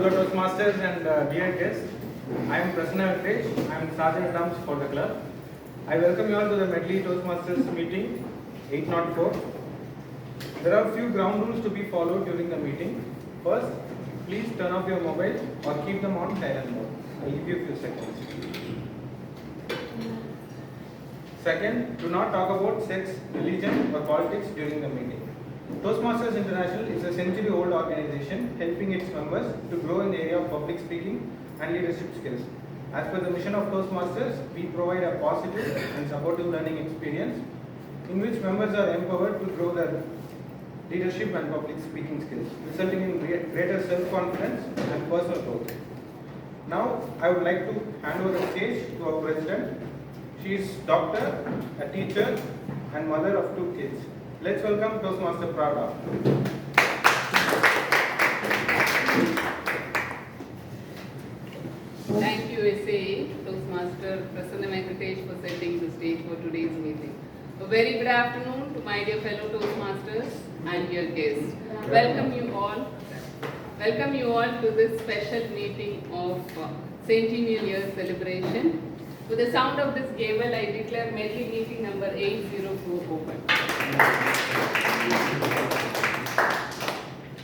fellow Toastmasters and dear guests. I am Prasanna Venktesh. I am Sergeant at Arms for the club. I welcome you all to the Medley Toastmasters meeting 804. There are a few ground rules to be followed during the meeting. First, please turn off your mobile or keep them on silent mode. I will give you a few seconds. Second, do not talk about sex, religion or politics during the meeting. Toastmasters International is a century-old organization helping its members to grow in the area of public speaking and leadership skills. As per the mission of Toastmasters, we provide a positive and supportive learning experience in which members are empowered to grow their leadership and public speaking skills, resulting in greater self-confidence and personal growth. Now, I would like to hand over the stage to our president. She is doctor, a teacher, and mother of 2 kids. Let's welcome Toastmaster Prada. Thank you, SA Toastmaster Prasanna Venktesh, for setting the stage for today's meeting. A very good afternoon to my dear fellow Toastmasters and dear guests. Welcome you all to this special meeting of Centennial Year celebration. With the sound of this gavel, I declare Medley meeting number 804 open.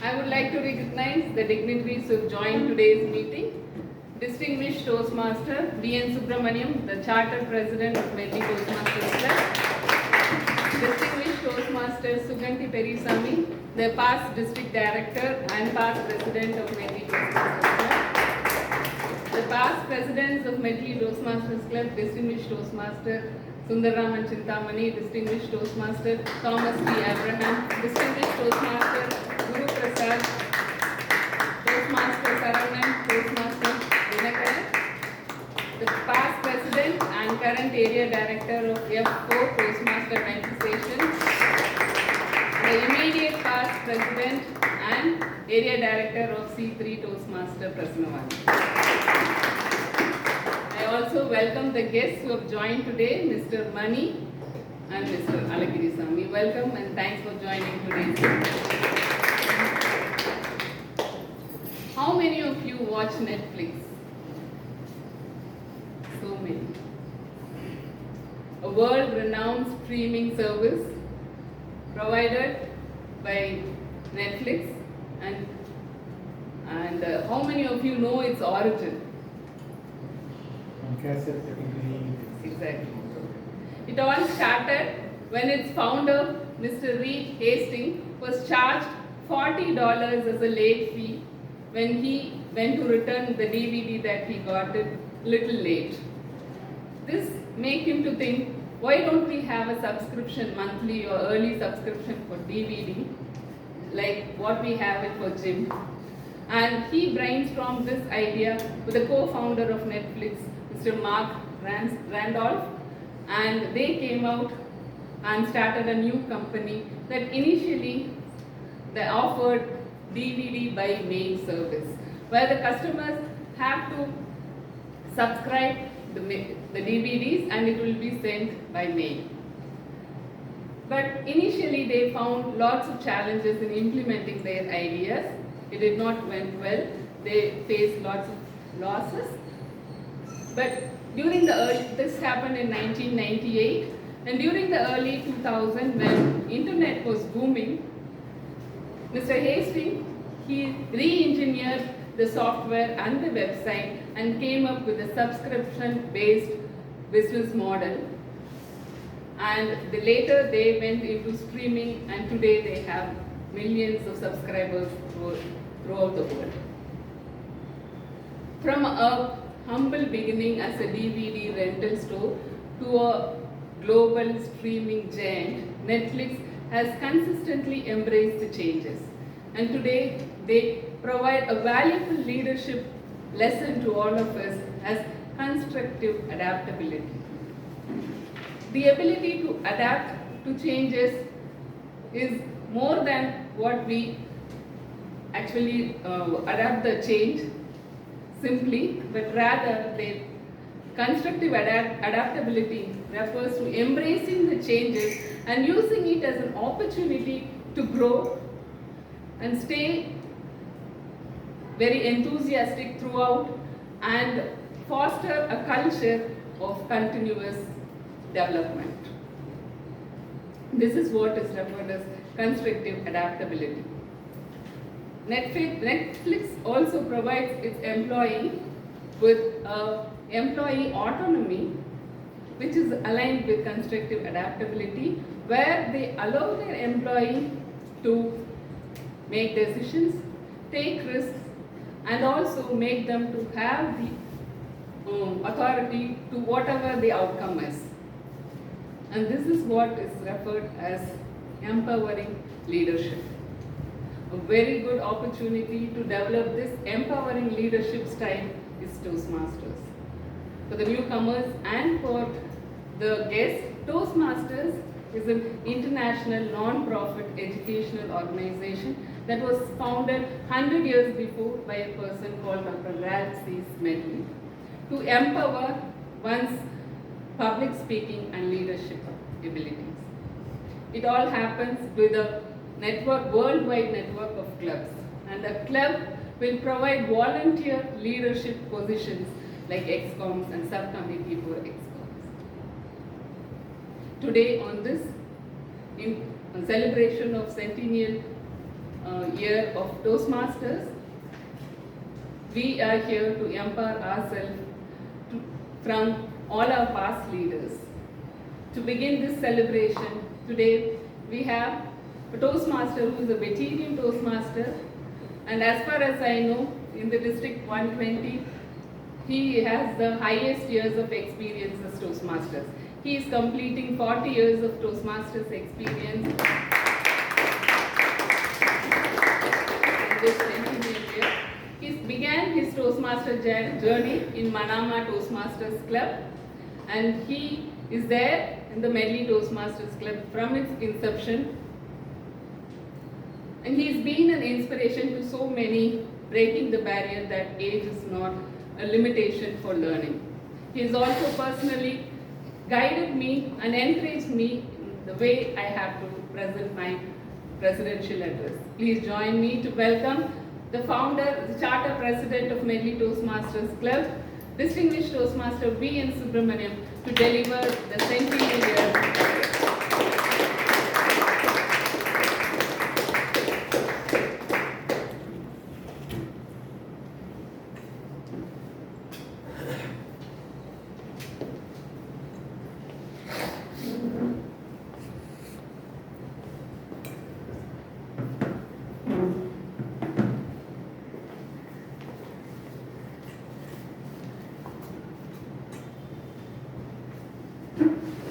I would like to recognize the dignitaries who have joined today's meeting. Distinguished Toastmaster B.N. Subramaniam, the Charter President of Medley Toastmasters Club. Distinguished Toastmaster Suganti Perisami, the past District Director and past President of Medley Toastmasters Club. The past Presidents of Medley Toastmasters Club, Distinguished Toastmaster Sundarraman Chintamani, Distinguished Toastmaster Thomas T. Abraham, Distinguished Toastmaster Guru Prasad, Toastmaster Saranan, Toastmaster Reco, the past President and current Area Director of F4 Toastmaster Organization, the immediate past President and Area Director of C3 Toastmaster Prasanna. I also welcome the guests who have joined today, Mr. Mani and Mr. Alagirisamy. Welcome and thanks for joining today's meeting. How many of you watch Netflix? So many. A world-renowned streaming service provided by Netflix, and how many of you know its origin? Exactly. It all started when its founder, Mr. Reed Hastings, was charged $40 as a late fee when he went to return the DVD that he got it little late. This made him to think, why don't we have a subscription, monthly or early subscription for DVD, like what we have it for gym. And he brainstormed this idea with the co-founder of Netflix, Mr. Mark Randolph, and they came out and started a new company that initially they offered DVD by mail service, where the customers have to subscribe the DVDs and it will be sent by mail. But initially they found lots of challenges in implementing their ideas. It did not went well. They faced lots of losses. But during this happened in 1998, and during the early 2000s when internet was booming, Mr. Hastings, he re-engineered the software and the website and came up with a subscription-based business model. And later they went into streaming, and today they have millions of subscribers throughout the world. From a humble beginning as a DVD rental store to a global streaming giant, Netflix has consistently embraced the changes. And today they provide a valuable leadership lesson to all of us as constructive adaptability. The ability to adapt to changes is more than what we actually adapt the change simply, but rather the constructive adaptability refers to embracing the changes and using it as an opportunity to grow and stay very enthusiastic throughout, and foster a culture of continuous development. This is what is referred as constructive adaptability. Netflix also provides its employee with employee autonomy, which is aligned with constructive adaptability, where they allow their employee to make decisions, take risks, and also make them to have the authority to whatever the outcome is. And this is what is referred as empowering leadership. A very good opportunity to develop this empowering leadership style is Toastmasters. For the newcomers and for the guests, Toastmasters is an international non-profit educational organization that was founded 100 years before by a person called Dr. Medley to empower one's public speaking and leadership abilities. It all happens with a network, worldwide network of clubs, and the club will provide volunteer leadership positions like ExComs and subcommittee for ExComs. Today on this in celebration of centennial year of Toastmasters, we are here to empower ourselves from all our past leaders. To begin this celebration, today we have a Toastmaster who is a veteran Toastmaster, and as far as I know, in the district 120, he has the highest years of experience as Toastmasters. He is completing 40 years of Toastmasters experience in this centennial year. He began his Toastmaster journey in Manama Toastmasters Club, and he is there in the Medley Toastmasters Club from its inception. And he's been an inspiration to so many, breaking the barrier that age is not a limitation for learning. He has also personally guided me and encouraged me in the way I have to present my presidential address. Please join me to welcome the founder, the charter president of Medley Toastmasters Club, distinguished Toastmaster V.N. Subramaniam, to deliver the centennial year.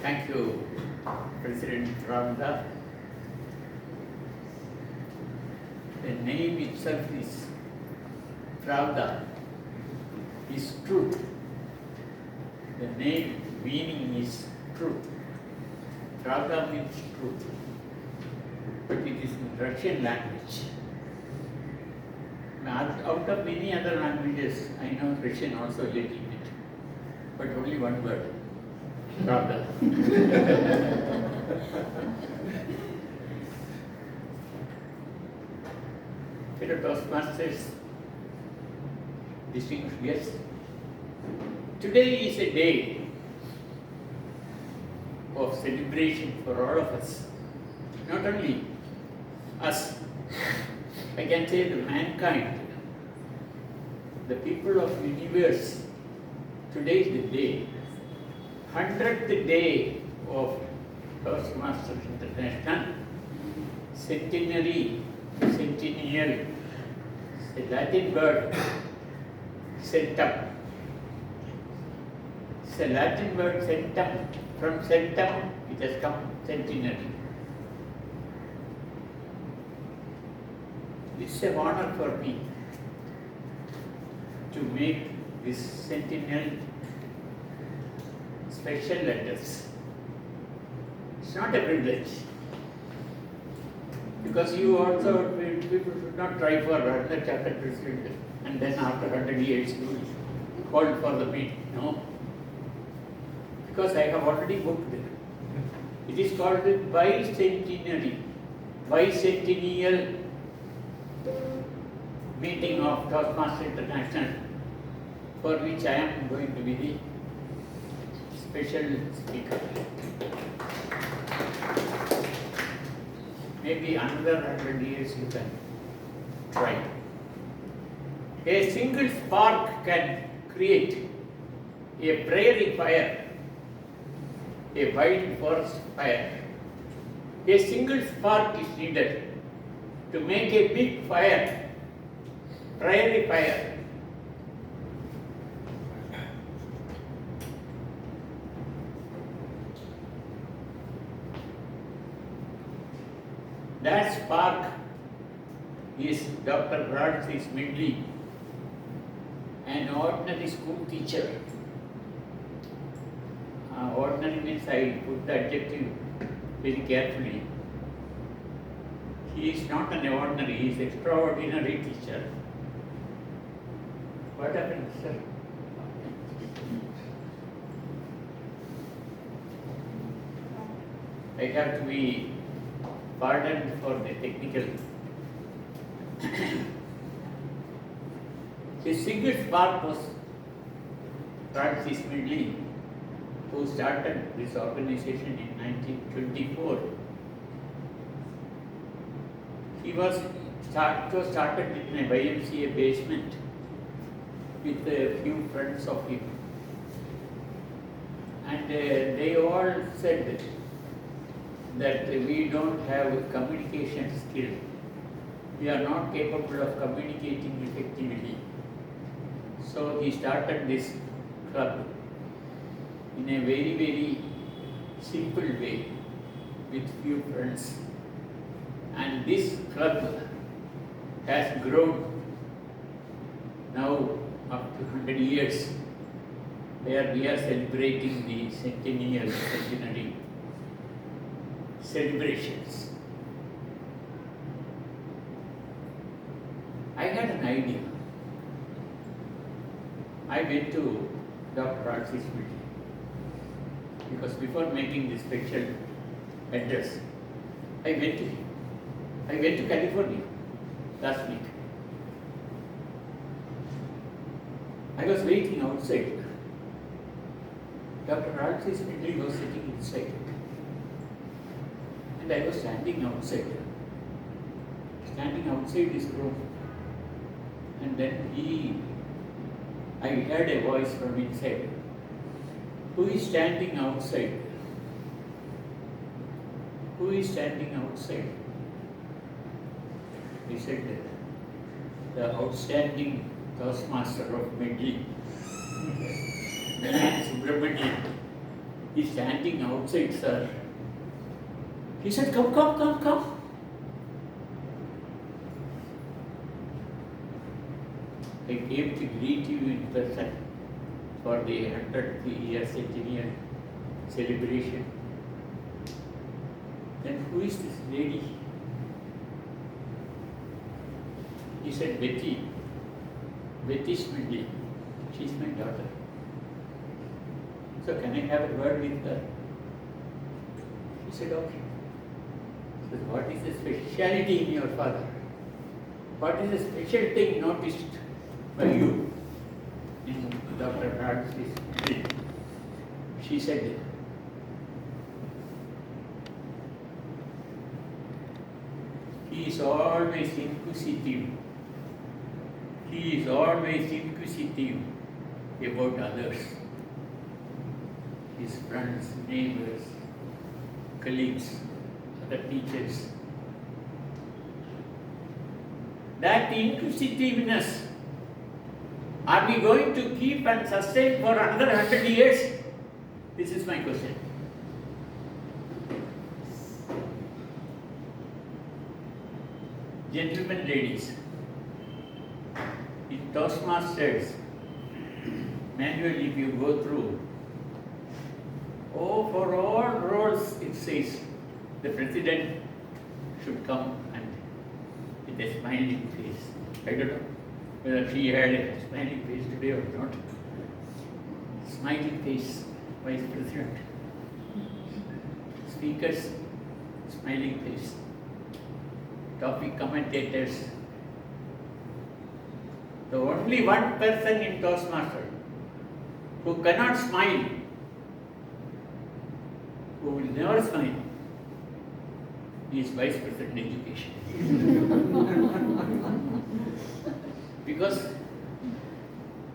Thank you, President Ramda. The name itself is Pravda, is truth. The name meaning is truth. Pravda means truth, but it is in Russian language. Out of many other languages, I know Russian also a little bit, but only one word. Pravda. Fellow Toastmasters, distinguished guests, today is a day of celebration for all of us. Not only us, I can say the mankind, the people of the universe. Today is the day. 100th day of Toastmasters International, centennial, the Latin word centum. It's a Latin word centum. From centum, it has come centenary. It's an honor for me to make this centennial special letters. It's not a privilege, because you also, people should not try for another chapter president and then after 100 years you call for the meeting. No, because I have already booked it. It is called the bicentennial meeting of Toastmasters International, for which I am going to be the special speaker. Maybe another 100 years you can try. A single spark can create a prairie fire, a wild forest fire. A single spark is needed to make a big fire, prairie fire. That spark is Dr. Medley, an ordinary school teacher. Ordinary means I put the adjective very carefully. He is not an ordinary, he is extraordinary teacher. What happened, sir? I have to be pardoned for the technical. His single spark was Francis Medley, who started this organization in 1924. It was started in a YMCA basement with a few friends of him. And they all said that we don't have communication skill. We are not capable of communicating effectively. So he started this club in a very, very simple way with few friends. And this club has grown now up to 100 years, where we are celebrating the centenary celebrations. I had an idea. I went to Dr. Francis Medley, because before making this special address, I went to him. I went to California last week. I was waiting outside. Dr. Francis Medley was sitting inside. And I was standing outside his room. And then I heard a voice from inside. Who is standing outside? Who is standing outside? He said, the outstanding Toastmaster of Medley, Subramanian, is standing outside, sir. He said, come. I came to greet you in person for the 100th year centennial celebration. Then who is this lady? He said, Betty Medley. She's my daughter. So can I have a word with her? He said, okay. He said, what is the speciality in your father? What is the special thing noticed by you in Dr. Francis Medley? She said, he is always inquisitive. He is always inquisitive about others, his friends, neighbors, colleagues, other teachers. That inquisitiveness, are we going to keep and sustain for another 100 years? This is my question. Gentlemen, ladies, in Toastmasters manual, if you go through, for all roles it says the president should come and with a smiling face. I don't know whether she had a smiling face today or not. Smiling face, Vice President. Speakers, smiling face. Topic commentators, The only one person in Toastmasters who cannot smile, who will never smile, is Vice President Education. Because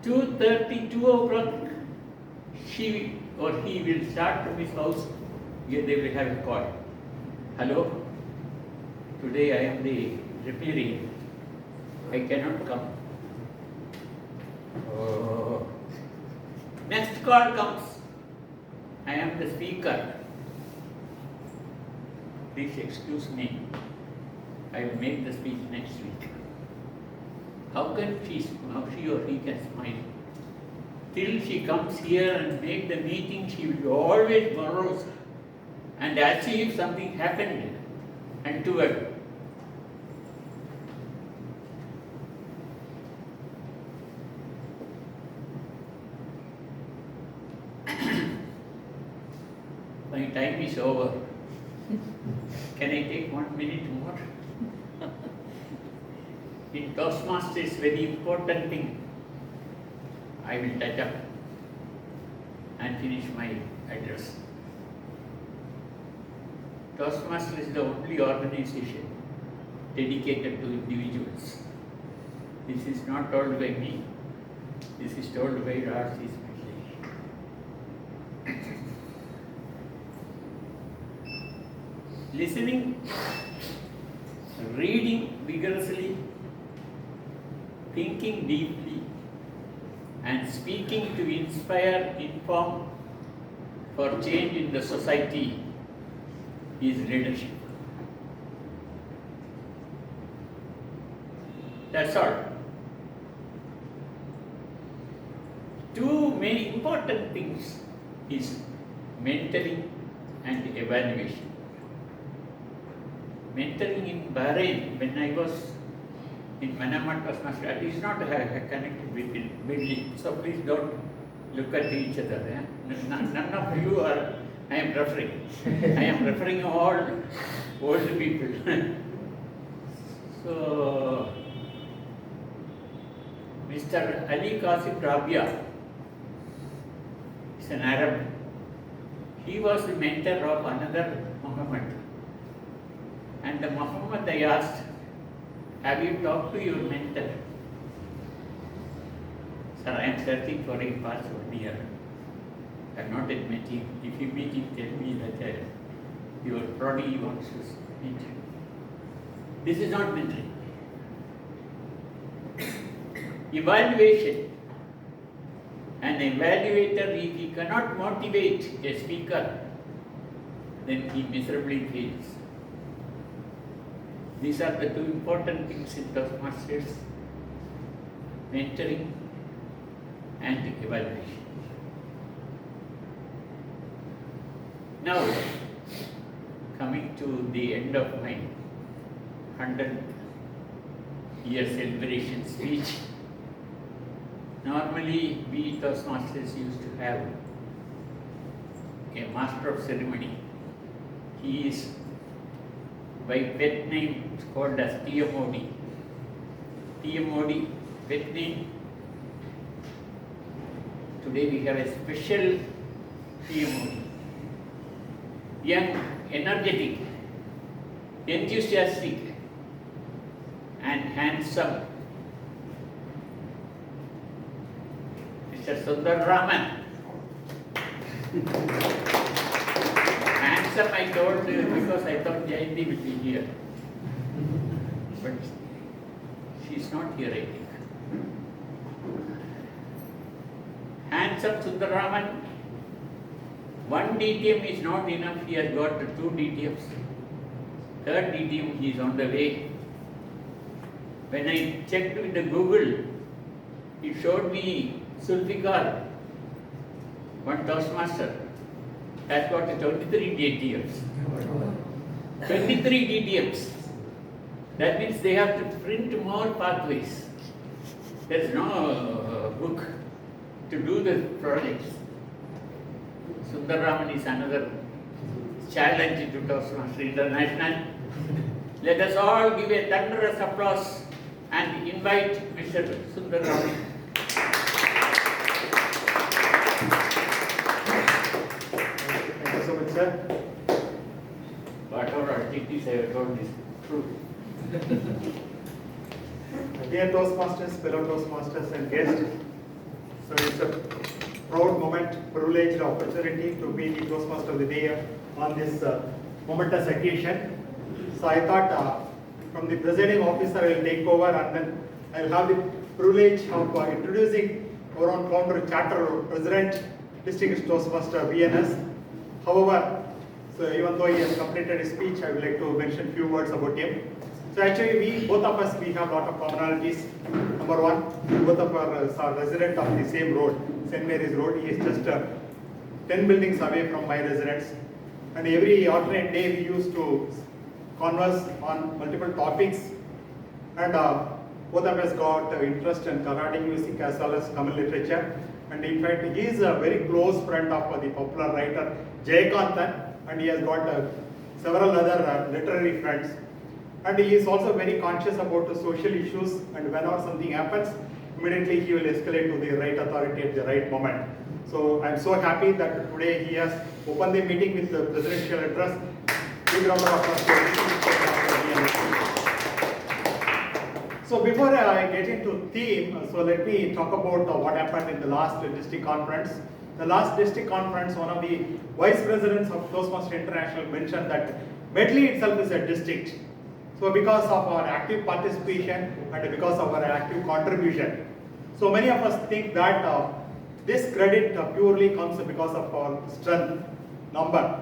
2:30, 2 o'clock, she or he will start from his house, here they will have a call. Hello, today I am the referee, I cannot come. Oh. Next call comes, I am the speaker. Please excuse me, I will make the speech next week. How she or he can smile? Till she comes here and make the meeting, she will be always morose and as if something happened untoward. My time is over. Can I take 1 minute more? In Toastmasters, very important thing I will touch up and finish my address. Toastmasters is the only organization dedicated to individuals. This is not told by me, this is told by R.C. Medley. Listening, reading vigorously, thinking deeply, and speaking to inspire, inform for change in the society is leadership. That's all. Two main important things is mentoring and evaluation. Mentoring in Bahrain, when I was in Manama Toastmasters, it is not connected with Medley, so please don't look at each other. None of you are, I am referring. I am referring all old people. So, Mr. Ali Qasim Rabia is an Arab. He was the mentor of another Muhammad. And the Muhammad, I asked, have you talked to your mentor? Sir, I am searching for him past 1 year. I have not yet met him. If you meet him, tell me that your prodigy wants to meet him. This is not mentoring. Evaluation. An evaluator, if he cannot motivate a speaker, then he miserably fails. These are the two important things in Toastmasters: mentoring and evaluation. Now, coming to the end of my 100th year celebration speech, normally we Toastmasters used to have a master of ceremony. He is by pet name called as TMOD. TMOD, pet name. Today we have a special TMOD. Young, energetic, enthusiastic, and handsome. Mr. Sundar Raman. Handsome, I told because I thought Jayanti will be here. But she is not here, I think. Handsome Sundar Raman. 1 DTM is not enough, he has got 2 DTMs. 3rd DTM, he is on the way. When I checked with the Google, it showed me Sulfikar, one Toastmaster, has got 23 DTMs. 23 DTMs. That means they have to print more pathways. There is no book to do the projects. Sundar Raman is another challenge to Toastmasters International. Let us all give a thunderous applause and invite Mr. Sundararaman. Thank you so much, sir. Whatever activities I have told is true. Dear Toastmasters, fellow Toastmasters and guests, so it's a proud moment, privileged opportunity to be the Toastmaster of the Day on this momentous occasion. So I thought from the presiding officer I will take over, and then I will have the privilege of introducing our own founder, charter president, distinguished Toastmaster VNS. However, so even though he has completed his speech, I would like to mention a few words about him. So actually, both of us, we have a lot of commonalities. Number one, both of us are resident of the same road, St. Mary's Road. He is just 10 buildings away from my residence. And every alternate day, we used to converse on multiple topics. And both of us got interest in Carnatic music as well as Tamil literature. And in fact, he is a very close friend of the popular writer Jayakanthan, and he has got several other literary friends. And he is also very conscious about the social issues, and whenever something happens, immediately he will escalate to the right authority at the right moment. So I am so happy that today he has opened the meeting with the presidential address. Big round of applause to him. So before I get into theme, so let me talk about what happened in the last district conference. The last district conference, one of the vice presidents of Toastmasters International mentioned that Medley itself is a district. So because of our active participation and because of our active contribution, so many of us think that this credit purely comes because of our strength number,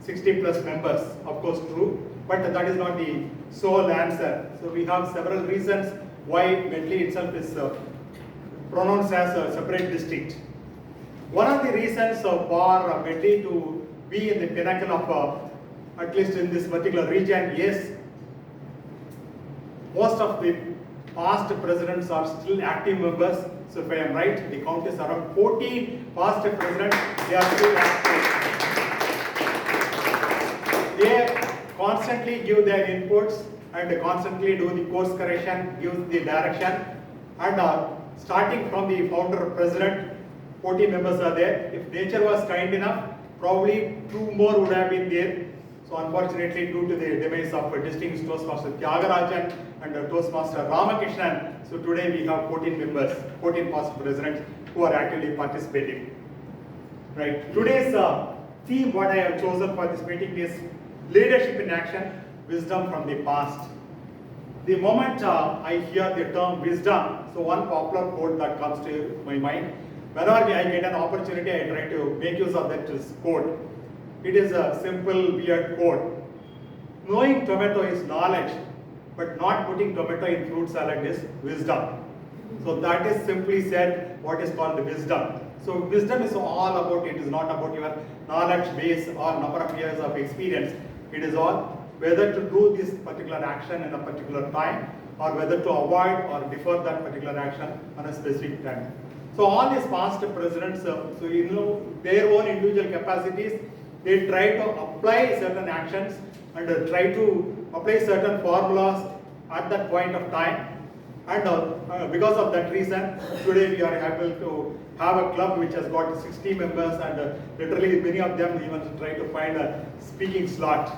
60 plus members, of course true, but that is not the sole answer. So we have several reasons why Medley itself is pronounced as a separate district. One of the reasons for Medley to be in the pinnacle of, at least in this particular region, yes, most of the past presidents are still active members. So if I am right, the count is around 14 past presidents, they are still active. They constantly give their inputs and constantly do the course correction, give the direction. And starting from the founder president, 14 members are there. If nature was kind enough, probably 2 more would have been there. So unfortunately, due to the demise of distinguished Toastmaster Tyagarajan and Toastmaster Ramakrishnan, so today we have 14 members, 14 past presidents who are actively participating. Right. Today's theme, what I have chosen for this meeting is leadership in action, wisdom from the past. The moment I hear the term wisdom, so one popular quote that comes to my mind, whenever I get an opportunity, I try to make use of that quote. It is a simple, weird quote. Knowing tomato is knowledge, but not putting tomato in fruit salad is wisdom. So that is simply said what is called wisdom. So wisdom is all about, it is not about your knowledge base or number of years of experience. It is all whether to do this particular action in a particular time or whether to avoid or defer that particular action on a specific time. So all these past presidents, so you know their own individual capacities, they try to apply certain actions and try to apply certain formulas at that point of time. And because of that reason, today we are able to have a club which has got 60 members, and literally many of them even try to find a speaking slot.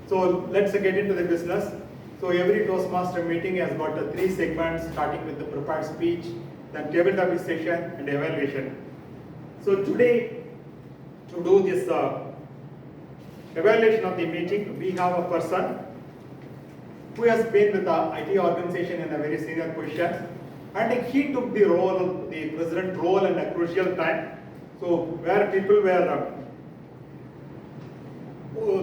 So let's get into the business. So every Toastmaster meeting has got 3 segments, starting with the prepared speech, then table topic session and evaluation. So today, to do this evaluation of the meeting, we have a person who has been with the IT organization in a very senior position, and he took the role, the president role, in a crucial time. So where people were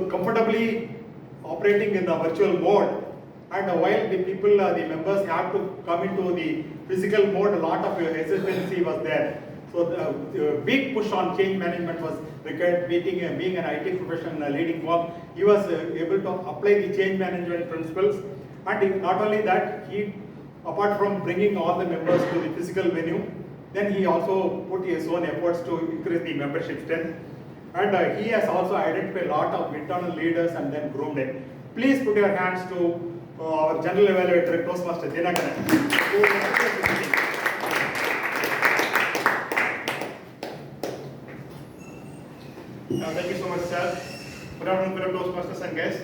comfortably operating in the virtual mode, and while the people, the members had to come into the physical mode, a lot of hesitancy was there. So the big push on change management was required. Being an IT professional in a leading firm, he was able to apply the change management principles. And not only that, he, apart from bringing all the members to the physical venue, then he also put his own efforts to increase the membership strength. And he has also identified a lot of internal leaders and then groomed them. Please put your hands to our general evaluator, Toastmaster Dinakaran. Thank you so much, sir. Good afternoon, fellow Toastmasters and guests.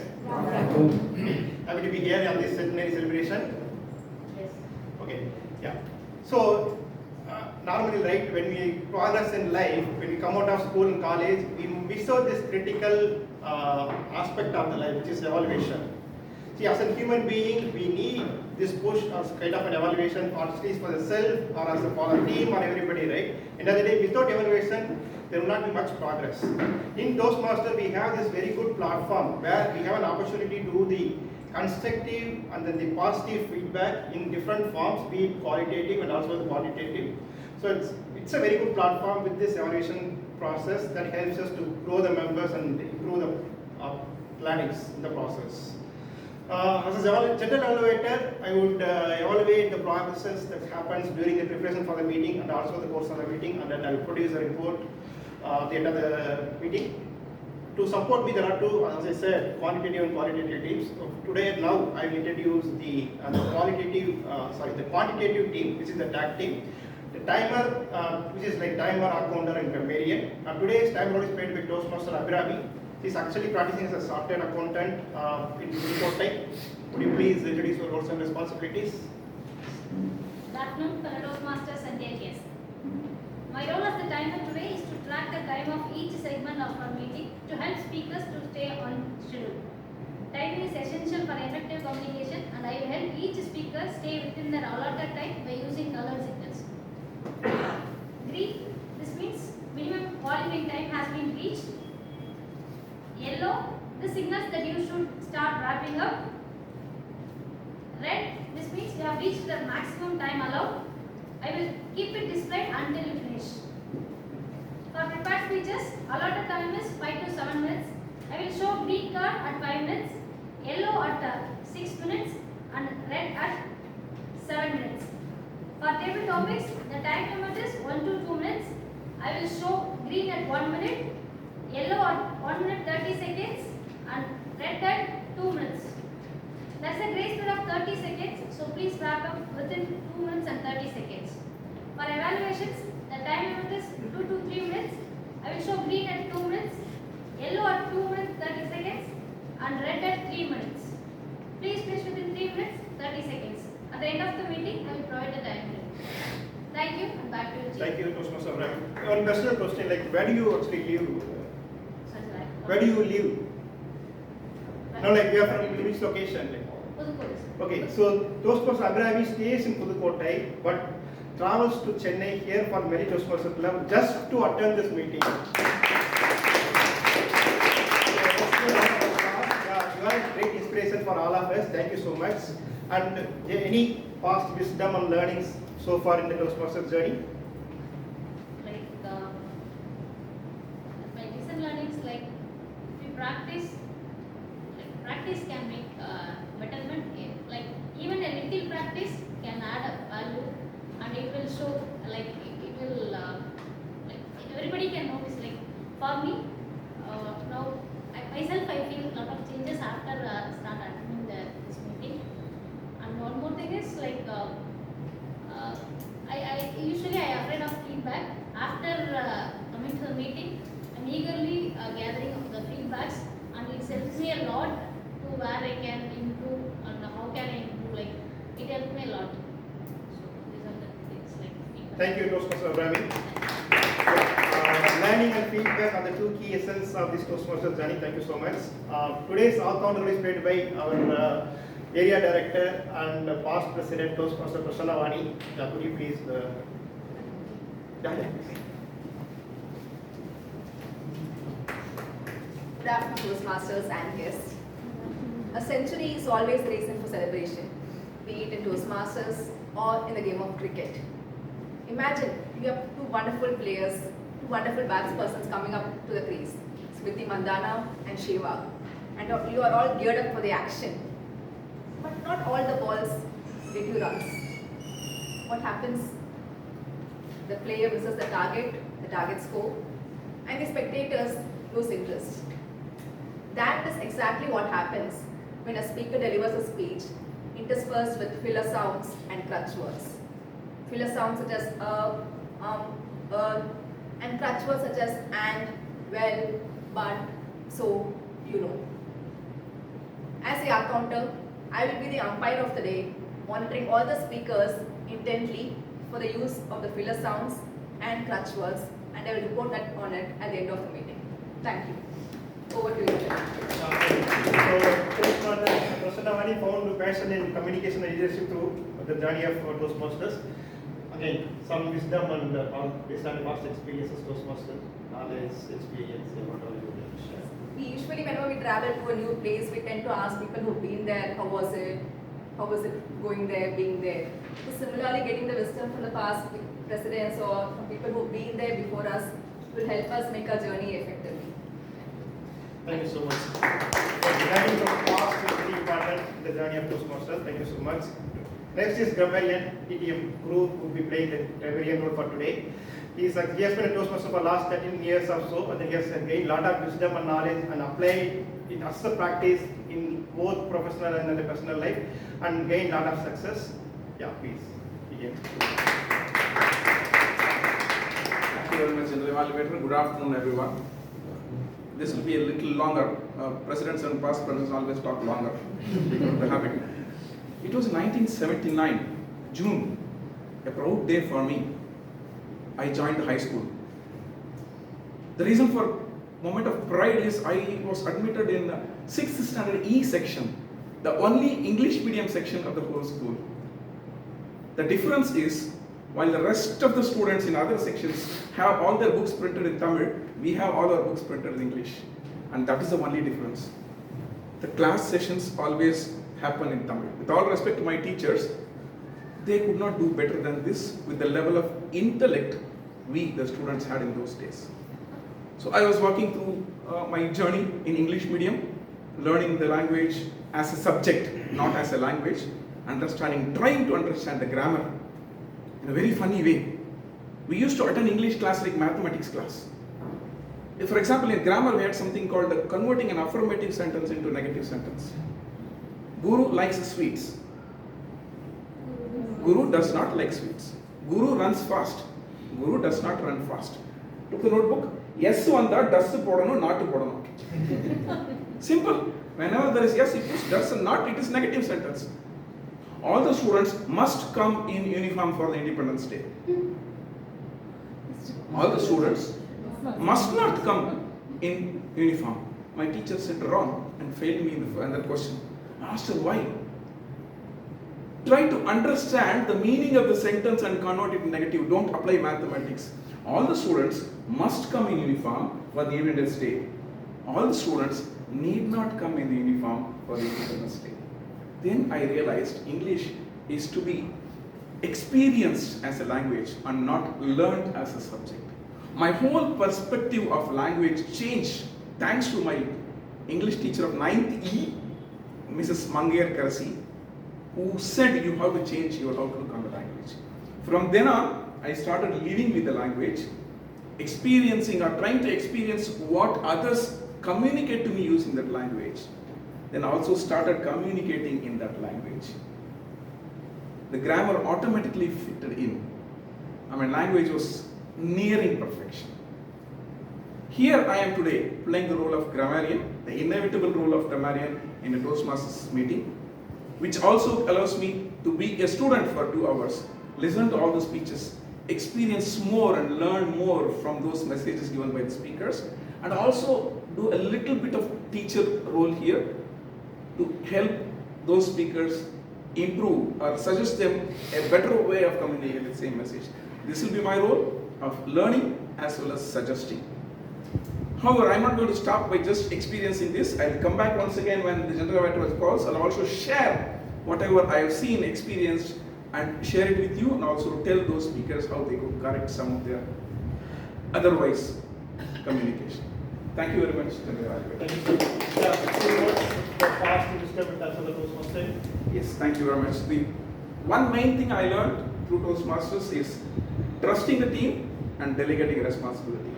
Happy to be here on this centenary celebration. Yes. Okay, yeah. So, normally, right, when we progress in life, when we come out of school and college, we miss out this critical aspect of the life, which is evaluation. See, as a human being, we need this push as kind of an evaluation, or at least for the self, or as a for the team, or everybody, right? End of the day, without evaluation, there will not be much progress. In Toastmaster, we have this very good platform where we have an opportunity to do the constructive and then the positive feedback in different forms, be it qualitative and also the quantitative. So it's a very good platform with this evaluation process that helps us to grow the members and improve the plannings in the process. As a general evaluator, I would evaluate the process that happens during the preparation for the meeting and also the course of the meeting, and then I will produce a report at the end of the meeting. To support me, there are two, as I said, quantitative and qualitative teams. So today, now, I will introduce the quantitative team, which is the tag team. The timer, which is like timer, accounder, and grammarian. Today's timer is paid by Toastmaster Abhirami. He is actually practicing as a chartered accountant in report type. Would you please introduce your roles and responsibilities? Good afternoon, fellow Toastmasters and dear guests. My role as the timer today is to track the time of each segment of our meeting to help speakers to stay on schedule. Timing is essential for effective communication, and I will help each speaker stay within their allotted time by using colored signals. Green, this means minimum qualifying time has been reached. Yellow, this signals that you should start wrapping up. Red, this means you have reached the maximum time allowed. I will keep it displayed until you finish. For prepared speeches, allotted time is 5 to 7 minutes. I will show green card at 5 minutes, yellow at 6 minutes, and red at 7 minutes. For table topics, the time limit is 1 to 2 minutes. I will show green at 1 minute, yellow at 1 minute 30 seconds, and red at 2 minutes. That's a grace period of 30 seconds, so please wrap up within 2 minutes and 30 seconds. For evaluations, the time limit is 2 to 3 minutes. I will show green at 2 minutes, yellow at 2 minutes 30 seconds, and red at 3 minutes. Please finish within 3 minutes 30 seconds. At the end of the meeting, I will provide the time limit. Thank you, and back to you, Chief. Thank you, Toastmaster Abhirami. One personal question, like where do you actually live? Sorry. Where do you live? No, like we are from which location? Like, okay, so Toastmaster Abhirami stays in Pudukottai but travels to Chennai here for Medley Toastmasters Club just to attend this meeting. You are a great inspiration for all of us. Thank you so much. And any past wisdom and learnings so far in the Toastmasters journey? My recent learnings, like if you practice can make betterment. Like even a little practice can add up value, and it will show like it will like everybody can notice. Like for me, now myself I feel a lot of changes after start attending this meeting. And one more thing is like I usually I afraid of feedback. After coming to the meeting, I'm eagerly gathering of the feedbacks, and it helps me a lot to where I can improve and how can I improve. Like it helps me a lot. So these are the things like feedback. Thank you, Toastmaster Abhirami. Learning and feedback are the two key essence of this Toastmaster journey. Thank you so much. Today's all-counter is played by our area director and past president Toastmaster Prasanna Vani. Could you please? Good afternoon, Toastmasters and guests. A century is always a reason for celebration, be it in Toastmasters or in the game of cricket. Imagine you have two wonderful players, two wonderful batspersons coming up to the crease, Smriti Mandana and Shiva, and you are all geared up for the action. But not all the balls get you runs. What happens? The player misses the target score, and the spectators lose interest. That is exactly what happens when a speaker delivers a speech interspersed with filler sounds and crutch words. Filler sounds such as and crutch words such as and, well, but, so, you know. As the accountant, I will be the umpire of the day, monitoring all the speakers intently for the use of the filler sounds and crutch words, and I will report on it at the end of the meeting. Thank you. Over to you, Chair. So, President Avani found passion in communication and leadership through the journey of Toastmasters. Again, some wisdom and based on past experiences, Toastmasters, knowledge, experience, and whatever you want to share. We usually, whenever we travel to a new place, we tend to ask people who've been there, how was it going there, being there. So similarly, getting the wisdom from the past presidents or from people who've been there before us will help us make our journey effectively. Thank you so much. Regarding from past to the important the journey of Toastmasters, thank you so much. Next is grammarian TTM Guru, who will be playing the grammarian role for today. He has been a Toastmaster for the last 13 years or so, and he has gained a lot of wisdom and knowledge and applied it as a practice in both professional and the personal life, and gained a lot of success. Yeah, please begin. Thank you very much, General Evaluator. Good afternoon, everyone. This will be a little longer. Presidents and past presidents always talk longer. The habit. It was 1979, June, a proud day for me. I joined high school. The reason for moment of pride is I was admitted in 6th standard E section, the only English medium section of the whole school. The difference is, while the rest of the students in other sections have all their books printed in Tamil, we have all our books printed in English. And that is the only difference. The class sessions always happen in Tamil. With all respect to my teachers, they could not do better than this with the level of intellect we, the students, had in those days. So I was walking through my journey in English medium, learning the language as a subject, not as a language, trying to understand the grammar in a very funny way. We used to attend English class like mathematics class. If, for example, in grammar we had something called converting an affirmative sentence into a negative sentence. Guru likes sweets. Guru does not like sweets. Guru runs fast. Guru does not run fast. Took the notebook. Yes, one that does podano, not podano. Simple. Whenever there is yes, it is does and not, it is negative sentence. All the students must come in uniform for the Independence Day. All the students must not come in uniform. My teacher said wrong and failed me in the question. I asked her why. Try to understand the meaning of the sentence and convert it in negative. Don't apply mathematics. All the students must come in uniform for the Independence Day. All the students need not come in the uniform for the Independence Day. Then I realized English is to be experienced as a language and not learned as a subject. My whole perspective of language changed thanks to my English teacher of 9th E, Mrs. Mangair Karasi, who said you have to change your outlook on the language. From then on, I started living with the language, experiencing or trying to experience what others communicate to me using that language. Then also started communicating in that language. The grammar automatically fitted in. Language was nearing perfection. Here I am today playing the role of grammarian, the inevitable role of grammarian in a Toastmasters meeting, which also allows me to be a student for 2 hours, listen to all the speeches, experience more and learn more from those messages given by the speakers, and also do a little bit of teacher role here to help those speakers improve or suggest them a better way of communicating the same message. This will be my role of learning as well as suggesting. However, I'm not going to stop by just experiencing this. I'll come back once again when the general evaluator calls. I'll also share whatever I have seen, experienced, and share it with you, and also tell those speakers how they could correct some of their otherwise communication. Thank you very much, general evaluator. Thank you, sir. Yeah, 2 words for past wisdom and also the Toastmaster. Yes, thank you very much. The one main thing I learned through Toastmasters is trusting the team and delegating responsibility.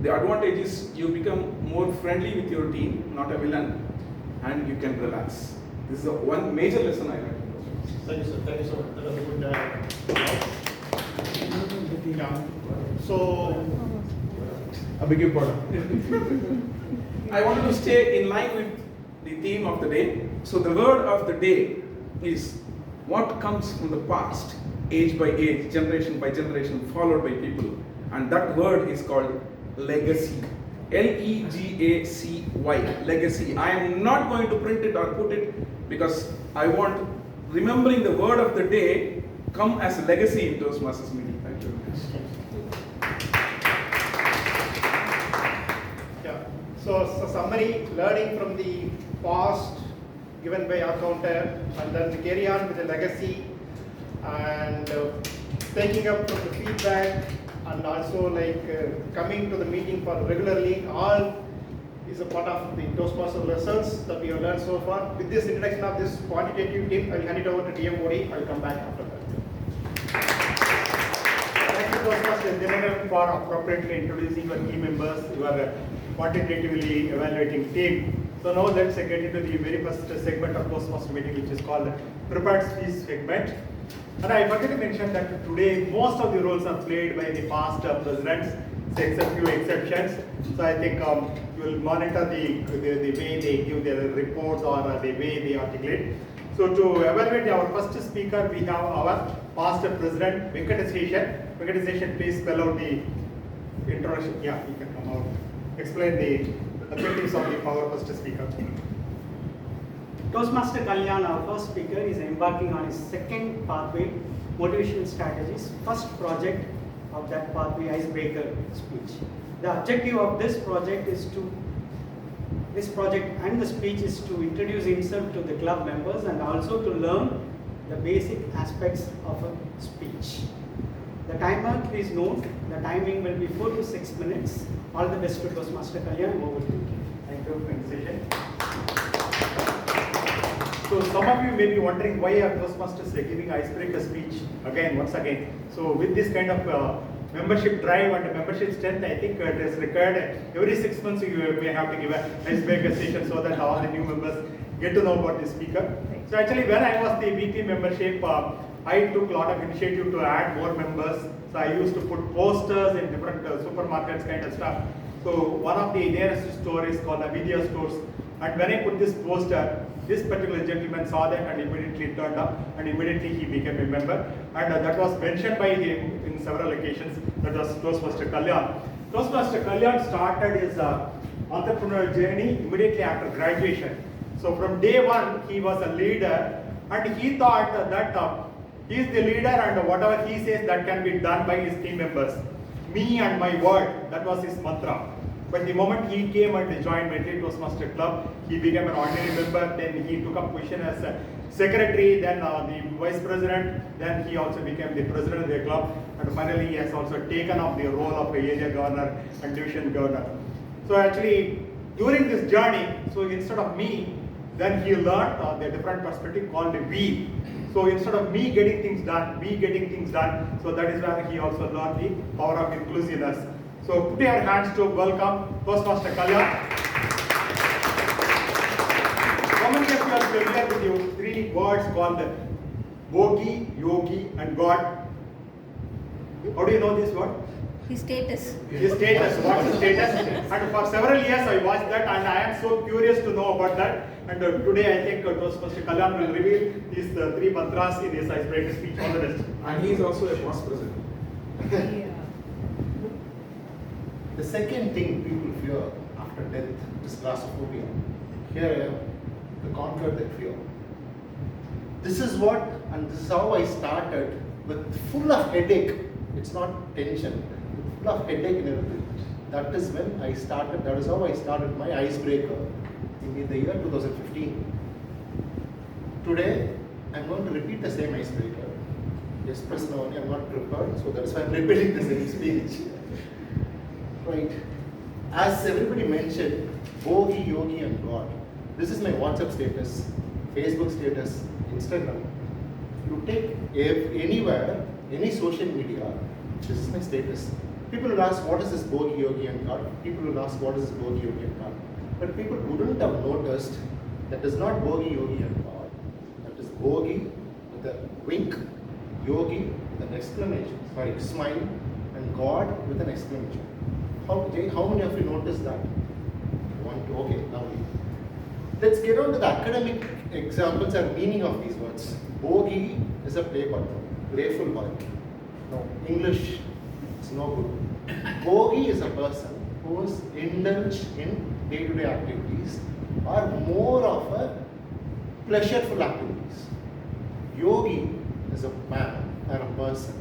The advantage is you become more friendly with your team, not a villain, and you can relax. This is the one major lesson I learned. Thank you, sir. Thank you so much. That was a good yeah. So, I beg your pardon. I wanted to stay in line with the theme of the day. So the word of the day is what comes from the past, age by age, generation by generation, followed by people. And that word is called legacy. Legacy, legacy. I am not going to print it or put it because I want remembering the word of the day come as a legacy in Toastmasters meeting. Thank you. yeah. So summary, learning from the past given by our counter, and then carry on with the legacy, and taking up from the feedback, and also coming to the meeting for regularly, all is a part of the Toastmaster lessons that we have learned so far. With this introduction of this quantitative tip, I will hand it over to DM Modi. I will come back after that. Thank you, Toastmasters General, for appropriately introducing your team members, your quantitatively evaluating team. So now let's get into the very first segment of Toastmaster meeting, which is called prepared speech segment. And I forgot to mention that today most of the roles are played by the past presidents, except few exceptions. So I think you will monitor the way they give their reports or the way they articulate. So to evaluate our first speaker, we have our past president, Venkateseshan. Venkateseshan, please spell out the introduction. Yeah, you can come out. Explain the objectives of our first speaker. Toastmaster Kalyan, our first speaker, is embarking on his second pathway, motivational strategies, first project of that pathway, icebreaker speech. The objective of this project and the speech is to introduce himself to the club members and also to learn the basic aspects of a speech. The timer, please note, the timing will be 4 to 6 minutes. All the best to Toastmaster Kalyan. Over to you. Thank you, Venkateseshan. So some of you may be wondering why our Toastmasters are giving icebreaker speech once again. So with this kind of membership drive and membership strength, I think it is required every 6 months you may have to give an icebreaker session so that all the new members get to know about the speaker. So actually when I was the VP membership, I took a lot of initiative to add more members. So I used to put posters in different supermarkets kind of stuff. So one of the nearest store is called Avidya Stores. And when I put this poster, this particular gentleman saw that and immediately turned up and immediately he became a member. And that was mentioned by him in several occasions. That was Toastmaster Kalyan. Toastmaster Kalyan started his entrepreneurial journey immediately after graduation. So from day one, he was a leader and he thought that he is the leader and whatever he says that can be done by his team members. Me and my word, that was his mantra. But the moment he came and joined Medley Toastmaster Club, he became an ordinary member, then he took up position as a secretary, then the vice president, then he also became the president of the club, and finally he has also taken up the role of area governor and division governor. So actually, during this journey, so instead of me, then he learned the different perspective called we. So instead of me getting things done, we getting things done, so that is where he also learned the power of inclusiveness. So put your hands to welcome Toastmaster Kalyan. How many of you are familiar with the 3 words called Bogi, Yogi and God? How do you know this word? His status. His status. What's his status? And for several years I watched that and I am so curious to know about that. And today I think Toastmaster Kalyan will reveal these 3 mantras in his icebreaker speech. All the best. And he is also a past president. The second thing people fear after death is claustrophobia. Here I am to conquer that fear. This is what, and this is how I started with full of headache. It's not tension, full of headache and everything. That is when I started, that is how I started my icebreaker in the year 2015. Today, I'm going to repeat the same icebreaker. Yes, President, I'm not prepared, so that's why I'm repeating the same speech. Right. As everybody mentioned, Bogi, Yogi and God. This is my WhatsApp status, Facebook status, Instagram. You take anywhere, any social media, this is my status. People will ask, what is this Bogi, Yogi and God? People will ask, what is this Bogi, Yogi and God? But people wouldn't have noticed that is not Bogi, Yogi and God. Bogi with a wink, Yogi with an exclamation, smile, and God with an exclamation. How many of you noticed that? One, two, okay, lovely. Let's get on to the academic examples and meaning of these words. Bogi is a play partner, playful boy. No, English, it's no good. Bogi is a person who is indulged in day-to-day activities or more of a pleasureful activities. Yogi is a man or a person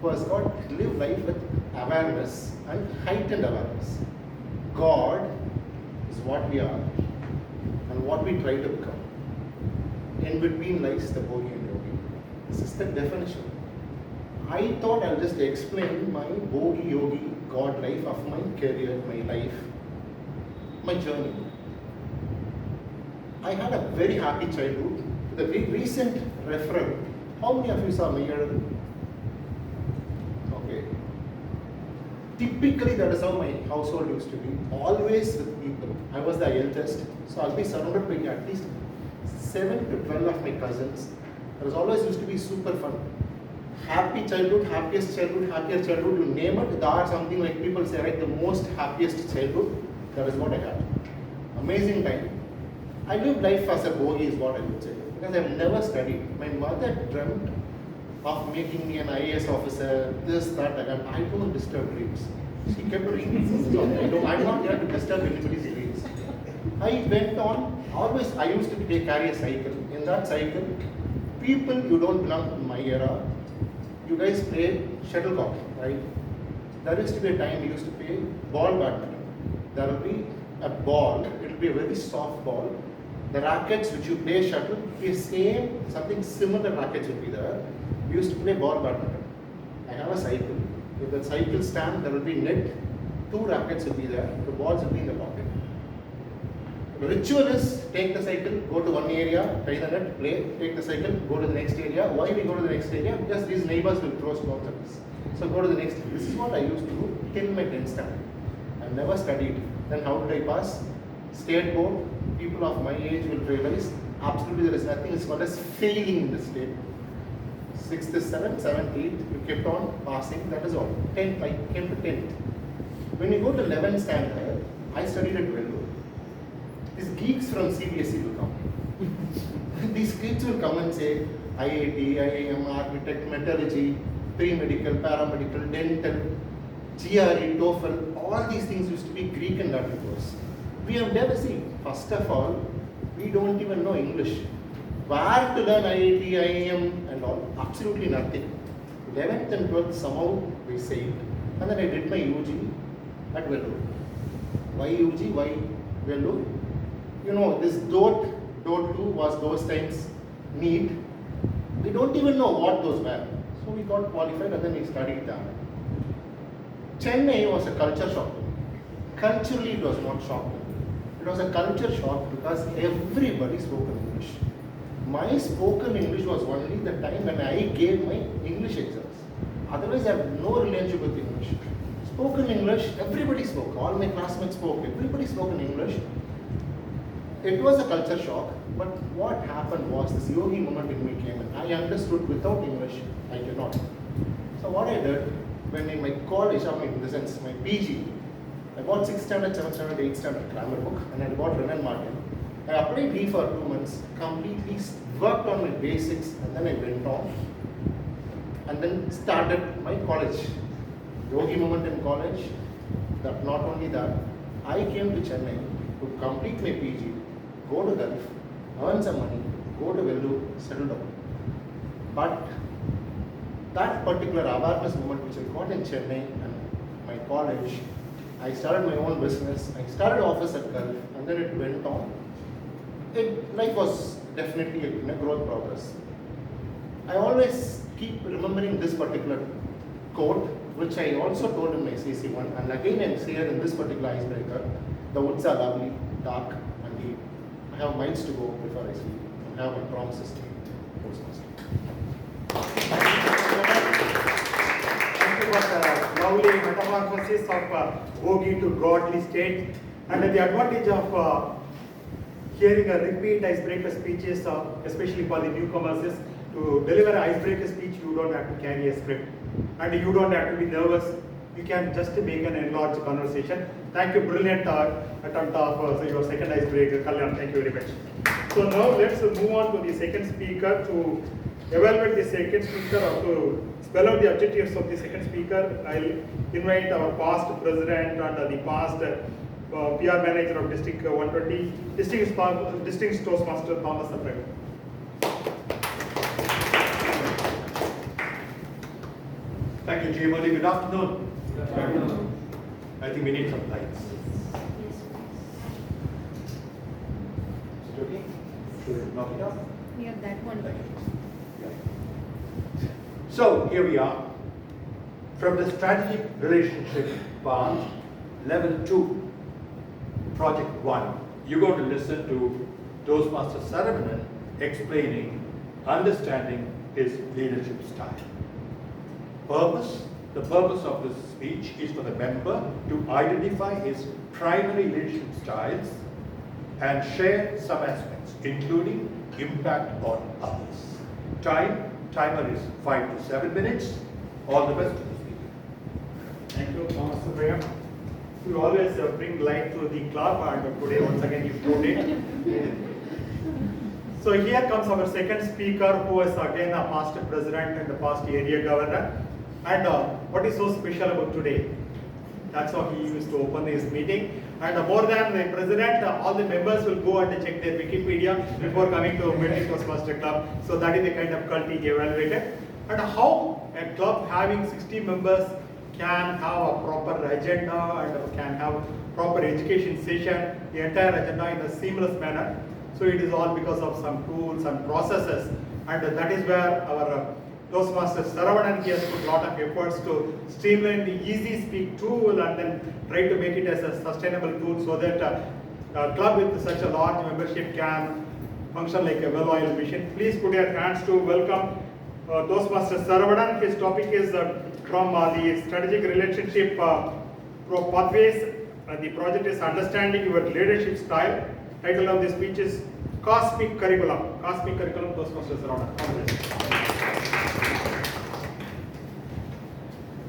who has got to live life with awareness and heightened awareness. God is what we are and what we try to become. In between lies the Bogi and Yogi. This is the definition. I thought I'll just explain my Bogi, Yogi, God life of my career, my life, my journey. I had a very happy childhood. The recent referral. How many of you saw my year? Okay. Typically, that is how my household used to be. Always with people. I was the eldest, so I'll be surrounded by at least 7 to 12 of my cousins. It was always used to be super fun. Happy childhood, happiest childhood, happier childhood, you name it, there are something like people say, right, the most happiest childhood, that is what I had. Amazing time. I lived life as a bogie is what I would say, because I've never studied. My mother dreamt of making me an IAS officer, this, that, again. I don't disturb dreams. She kept reading. I'm not here to disturb anybody's dreams. I went on, always, I used to carry a cycle. In that cycle, people you don't belong to my era, you guys play shuttlecock, right? There used to be a time we used to play ball badminton. There will be a ball, it will be a very soft ball. The rackets which you play shuttle, the same, something similar rackets will be there. We used to play ball badminton. I have a cycle. With the cycle stand, there will be net, 2 rackets will be there, the balls will be in the pocket. The ritual is take the cycle, go to one area, tie the net, play, take the cycle, go to the next area. Why we go to the next area? Because these neighbors will throw stones at us. So go to the next. This is what I used to do till my 10th standard. I never studied. Then how did I pass? State board. People of my age will realize absolutely there is nothing is called as failing in the state. 6th, 7th, 7th, 8th, you kept on passing. That is all. 10th, I came to 10th. When you go to 11th standard, I studied at Reco. These geeks from CBSE will come. These kids will come and say IIT, IIM, architect, metallurgy, pre-medical, paramedical, dental, GRE, TOEFL, all these things used to be Greek and Latin course. We have never seen. First of all, we don't even know English. Where to learn IIT, IIM and all? Absolutely nothing. 11th and 12th somehow we saved. And then I did my UG at Vellore. Why UG? Why Vellore? You know, this DOT 2 was those times NEET. We don't even know what those were. So we got qualified and then we studied that. Chennai was a culture shock. Culturally it was not shock. It was a culture shock because everybody spoke English. My spoken English was only the time when I gave my English exams. Otherwise I have no relationship with English. Spoken English, everybody spoke. All my classmates spoke. Everybody spoke in English. It was a culture shock, but what happened was this yogi moment in me came in. I understood without English, I cannot. So what I did, when in my college, I mean in the sense, my PG, I bought 6th standard, 7th standard, 8th standard grammar book and I bought Renan Martin. I applied D for 2 months, completely worked on my basics and then I went on and then started my college. Yogi moment in college, that not only that, I came to Chennai to complete my PG, go to Gulf, earn some money, go to Vellore, settle down. But that particular awareness moment which I got in Chennai and my college, I started my own business, I started office at Gulf and then it went on. Life was definitely in a growth progress. I always keep remembering this particular quote which I also told in my CC1 and again I'm here in this particular icebreaker. The woods are lovely, dark and deep. I have miles to go before I sleep. I have my promises to keep. Thank you for the lovely metamorphosis of Bogi to godly state and the advantage of hearing a repeat icebreaker speeches, especially for the newcomers, is to deliver an icebreaker speech, you don't have to carry a script and you don't have to be nervous. You can just make an enlarged conversation. Thank you, brilliant attempt of your second icebreaker, Kalyan. Thank you very much. So now let's move on to the second speaker to evaluate the second speaker or to spell out the objectives of the second speaker. I'll invite our past president and the past PR manager of District 120, Distinct Toastmaster Thomas Reco. Thank you, Jay. Good afternoon. Good afternoon. I think we need some lights. Is it okay? Should we knock it off? Yeah, that one. Thank you. Yeah. So here we are. From the strategic relationship part, level 2, project 1, you're going to listen to Toastmaster Saravanan explaining, understanding his leadership style. The purpose of this speech is for the member to identify his primary leadership styles and share some aspects, including impact on others. Timer is 5 to 7 minutes. All the best to the speaker. Thank you, Thomas Reco. You always bring light to the club, and today once again you proved it. So here comes our second speaker, who is again a past president and a past area governor. And what is so special about today? That's how he used to open his meeting. And more than the president, all the members will go and check their Wikipedia before coming to Medley Toastmasters Club. So that is the kind of cult he evaluated. And how a club having 60 members can have a proper agenda and can have proper education session, the entire agenda in a seamless manner. So it is all because of some tools and processes. And that is where our Toastmaster Saravanan has put a lot of efforts to streamline the easy speak tool and then try to make it as a sustainable tool so that a club with such a large membership can function like a well-oiled machine. Please put your hands to welcome Toastmaster Saravanan. His topic is from the strategic relationship pathways. The project is understanding your leadership style. Title of the speech is Cosmic Curriculum. Cosmic Curriculum, Toastmaster Saravanan.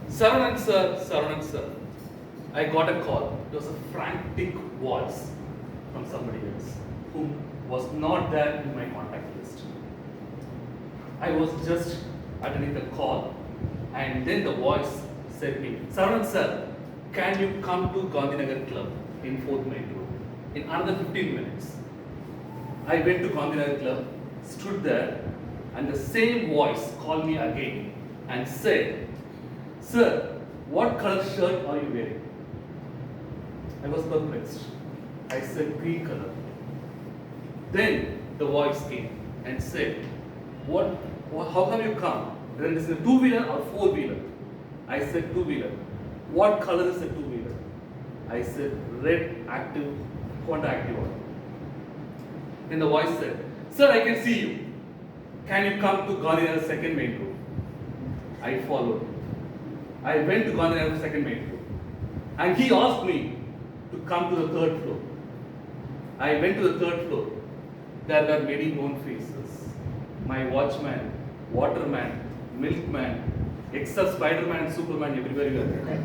Saravanan sir, I got a call. It was a frantic voice from somebody else who was not there in my contact list. I was just attending the call, and then the voice said me, Saravanan sir, can you come to Gandhinagar Club in 4th Main Road in another 15 minutes? I went to Gandhinagar Club, stood there, and the same voice called me again and said, Sir, what color shirt are you wearing? I was perplexed. I said, green color. Then the voice came and said, how come you come? Then is it a two-wheeler or four-wheeler? I said, two-wheeler. What color is the two-wheeler? I said, red active, Honda Activa. Then the voice said, Sir, I can see you. Can you come to Gandhinagar 2nd Main Road? I followed. I went to Gandhinagar 2nd Main Road. And he asked me to come to the 3rd floor. I went to the 3rd floor. There were many known faces. My watchman, waterman, milkman, except Spider-Man and Superman, everywhere you are there.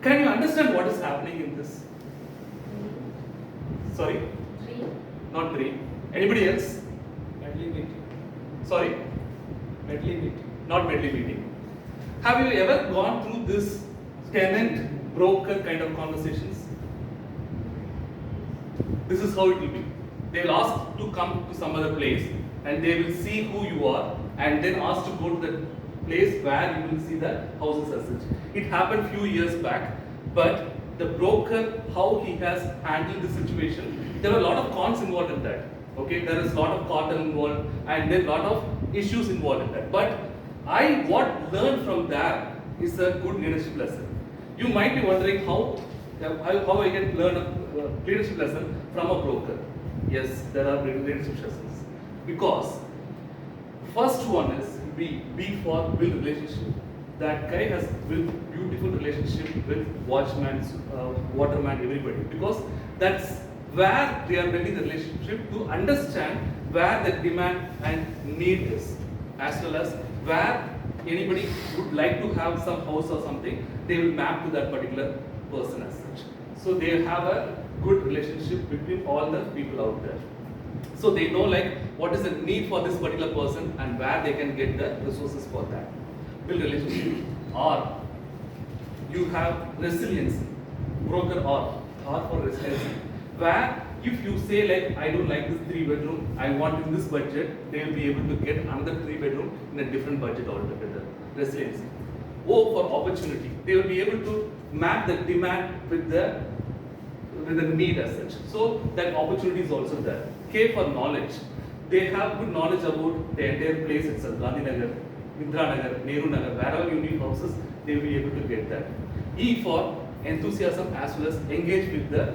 Can you understand what is happening in this? Sorry? Not dream. Anybody else? Medley meeting. Sorry? Medley meeting. Not Medley meeting. Have you ever gone through this tenant broker kind of conversations? This is how it will be. They will ask to come to some other place and they will see who you are and then ask to go to the place where you will see the houses as such. It happened few years back, but the broker, how he has handled the situation, there were a lot of cons involved in that. Okay, there is a lot of cartel involved and there are a lot of issues involved in that. But what learned from that is a good leadership lesson. You might be wondering how I can learn a leadership lesson from a broker. Yes, there are leadership lessons. Because first one is B for build relationship. That guy has built beautiful relationship with watchman, waterman, everybody. Because that's where they are building the relationship to understand where the demand and need is, as well as where anybody would like to have some house or something, they will map to that particular person as such. So they have a good relationship between all the people out there. So they know like what is the need for this particular person and where they can get the resources for that. Build relationship. Or you have resilience, broker or for resilience, where if you say like I don't like this 3-bedroom, I want in this budget, they will be able to get another 3-bedroom in a different budget altogether. Resilience. O for opportunity, they will be able to map the demand with the need as such. So that opportunity is also there. K for knowledge. They have good knowledge about the entire place itself, Gandhi Nagar, Indira Nagar, Nehru Nagar, wherever you need houses, they will be able to get that. E for enthusiasm as well as engage with the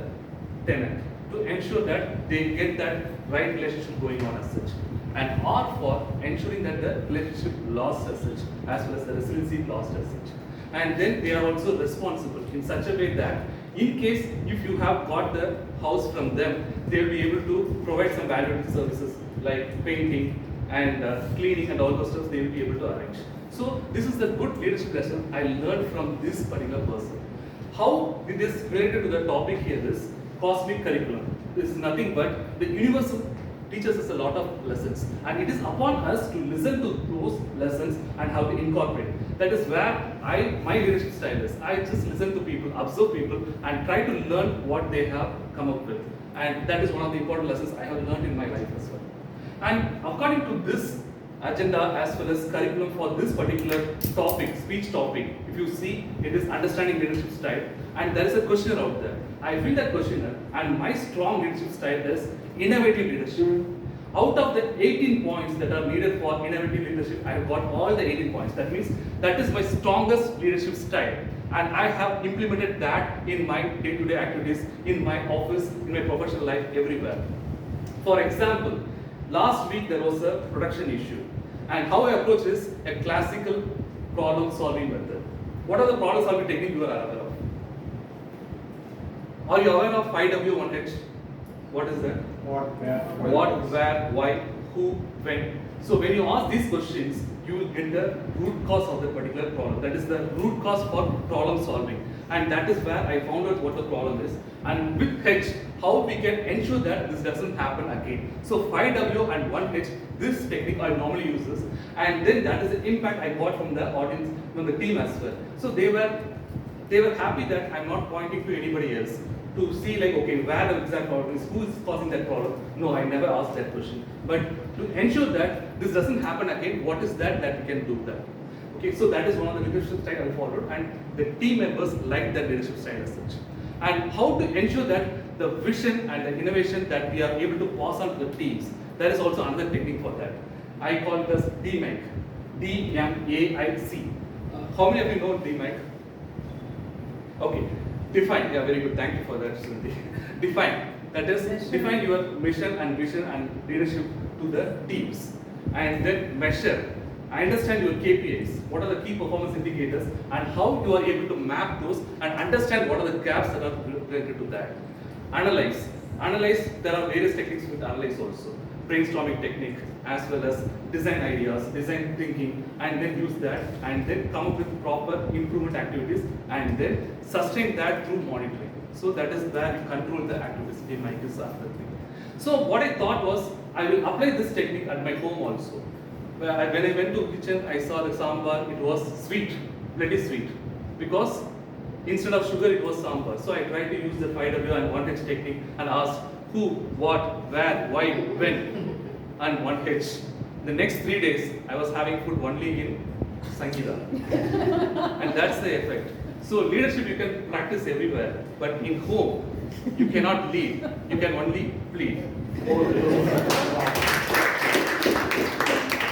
tenant to ensure that they get that right relationship going on as such. And R for ensuring that the relationship lasts as such, as well as the resiliency lost as such. And then they are also responsible in such a way that in case if you have got the house from them, they will be able to provide some valuable services like painting and cleaning and all those stuff they will be able to arrange. So this is the good leadership lesson I learned from this particular person. How it is related to the topic here is cosmic curriculum. This is nothing but the universal teaches us a lot of lessons, and it is upon us to listen to those lessons and how to incorporate. That is where my leadership style is. I just listen to people, observe people, and try to learn what they have come up with. And that is one of the important lessons I have learned in my life as well. And according to this agenda as well as curriculum for this particular topic, speech topic, if you see, it is understanding leadership style, and there is a questionnaire out there. I fill that questionnaire, and my strong leadership style is innovative leadership. Out of the 18 points that are needed for innovative leadership, I have got all the 18 points. That means that is my strongest leadership style, and I have implemented that in my day-to-day activities, in my office, in my professional life, everywhere. For example, last week there was a production issue, and how I approach is a classical problem-solving method. What are the problem-solving techniques you are aware of? Are you aware of 5W1H? What is that? What, where, why, who, when. So when you ask these questions, you will get the root cause of the particular problem. That is the root cause for problem solving. And that is where I found out what the problem is. And with H, how we can ensure that this doesn't happen again. So 5W and 1H, this technique I normally use this. And then that is the impact I got from the audience, from the team as well. So they were happy that I'm not pointing to anybody else to see like, okay, where the exact problem is, who is causing that problem. No, I never asked that question. But to ensure that this doesn't happen again, what is that we can do that? Okay, so that is one of the leadership style I followed, and the team members like that leadership style as such. And how to ensure that the vision and the innovation that we are able to pass on to the teams, that is also another technique for that. I call it as DMAIC, D-M-A-I-C. How many of you know DMAIC? Okay. Define, yeah, very good. Thank you for that, Srinidhi. Define, that is, define your mission and vision and leadership to the teams. And then measure, understand your KPIs, what are the key performance indicators, and how you are able to map those and understand what are the gaps that are related to that. Analyze, there are various techniques with analyze also. Brainstorming technique, as well as design ideas, design thinking, and then use that, and then come up with proper improvement activities, and then sustain that through monitoring. So that is where you control the activities. DMAIC is another thing. So what I thought was, I will apply this technique at my home also. When I went to kitchen, I saw the sambar, it was sweet, pretty sweet, because instead of sugar, it was sambar. So I tried to use the 5W and 1H technique and asked who, what, where, why, when, and 1H. The next 3 days, I was having food only in Sangeeta. And that's the effect. So leadership you can practice everywhere, but in home, you cannot lead, you can only plead.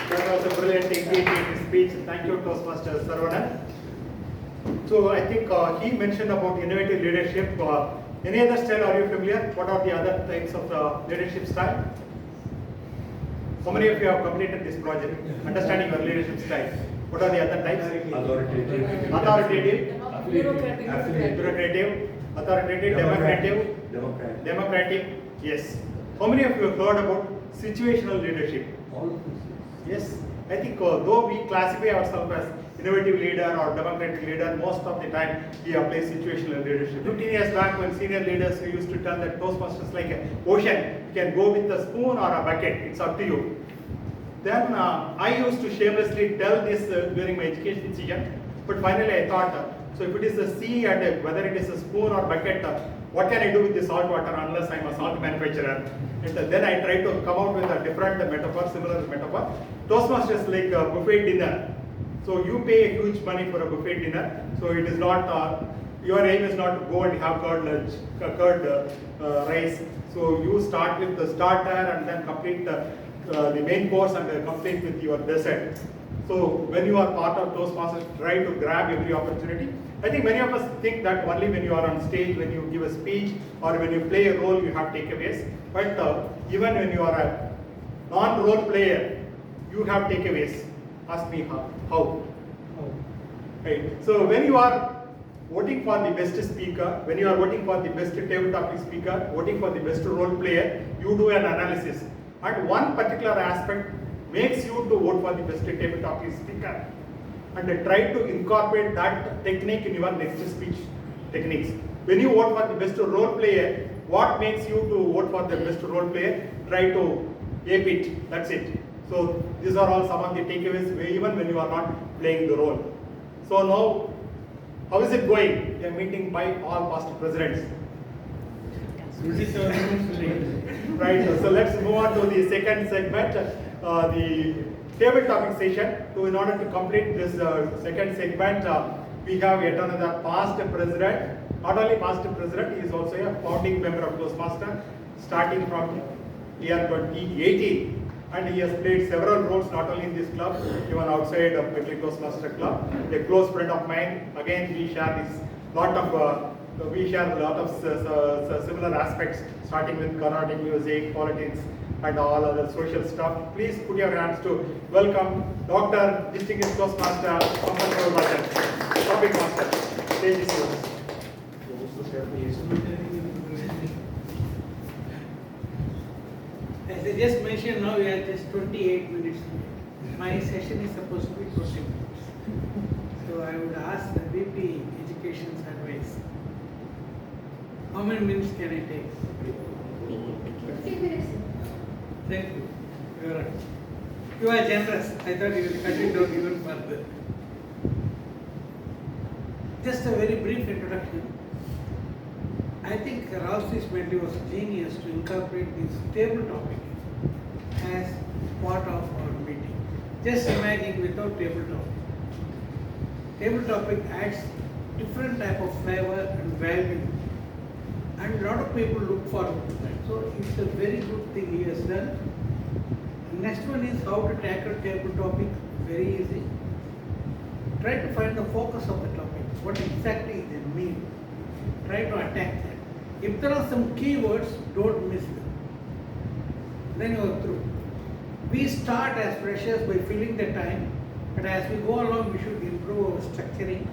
That was a brilliant engaging speech. Thank you, Toastmasters Sarvana. So I think he mentioned about innovative leadership. Any other style are you familiar? What are the other types of leadership style? How many of you have completed this project? Understanding your leadership style. What are the other types? Authoritative, Bureaucratic. democratic, Democratic. Democratic, yes. How many of you have heard about situational leadership? All of this. Yes, I think though we classify ourselves as innovative leader or democratic leader, most of the time we apply situational leadership. 15 years back when senior leaders used to tell that Toastmasters is like an ocean, you can go with a spoon or a bucket, it's up to you. Then I used to shamelessly tell this during my education decision, but finally I thought, so if it is a sea and whether it is a spoon or bucket, what can I do with the salt water unless I'm a salt manufacturer? And then I try to come out with a different metaphor, similar metaphor. Toastmasters like a buffet dinner. So you pay a huge money for a buffet dinner. So it is not, your aim is not to go and have curd rice. So you start with the starter and then complete the main course and complete with your dessert. So when you are part of Toastmasters, try to grab every opportunity. I think many of us think that only when you are on stage, when you give a speech, or when you play a role, you have takeaways. But even when you are a non-role player, you have takeaways. Ask me how? Right. So when you are voting for the best speaker, when you are voting for the best table topic speaker, voting for the best role player, you do an analysis. And one particular aspect makes you to vote for the best table topic speaker. And try to incorporate that technique in your next speech techniques. When you vote for the best role player, what makes you to vote for the best role player? Try to ape it, that's it. So these are all some of the takeaways even when you are not playing the role. So now, how is it going? We are meeting by all past presidents. Right, so let's move on to the second segment, the table topic session. So in order to complete this second segment, we have yet another past president. Not only past president, he is also a founding member of Toastmasters, starting from year 2018. And he has played several roles not only in this club, even outside of Medley Toastmasters Club. A close friend of mine. Again, we share a lot of similar aspects, starting with Carnatic music, politics, and all other social stuff. Please put your hands to welcome Dr. Distinguished Toastmaster Pankaj Bhajan, topic master. Stage is yours. As I just mentioned, now we are just 28 minutes. My session is supposed to be 20 minutes. So I would ask the VP Education's advice. How many minutes can I take? 15 minutes. Thank you. You are generous. I thought you would cut it down even further. Just a very brief introduction. I think Ralph Medley was genius to incorporate this table topic as part of our meeting. Just imagine without table topic. Table topic adds different type of flavor and value, and a lot of people look forward to that. So it's a very good thing he has done. The next one is how to tackle table topic. Very easy. Try to find the focus of the topic. What exactly they mean. Try to attack that. If there are some keywords, don't miss them. Then you are through. We start as freshers by filling the time, but as we go along, we should improve our structuring,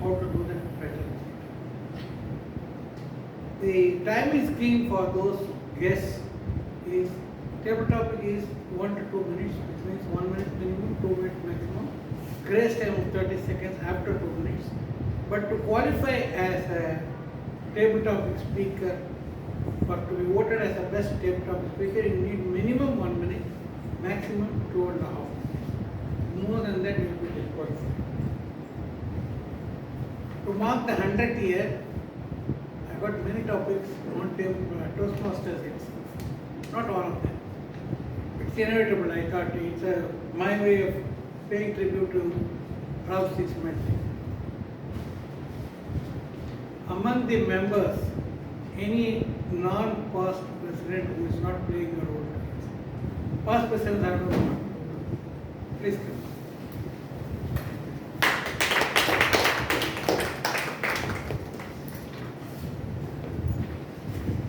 how to do that better. The time is key for those guests. Is table topic is 1 to 2 minutes, which means 1 minute minimum, 2 minutes maximum. Grace time of 30 seconds after 2 minutes. But to qualify as a table topic speaker, for to be voted as the best table topic speaker, you need minimum 1 minute, maximum 2.5 minutes. More than that, you will be disqualified. To mark the 100th year, I got many topics on Toastmasters itself. Not all of them. It's inevitable. I thought it's my way of paying tribute to Ralph Medley. Among the members, any non-past president who is not playing a role. Past presidents are not. Please come.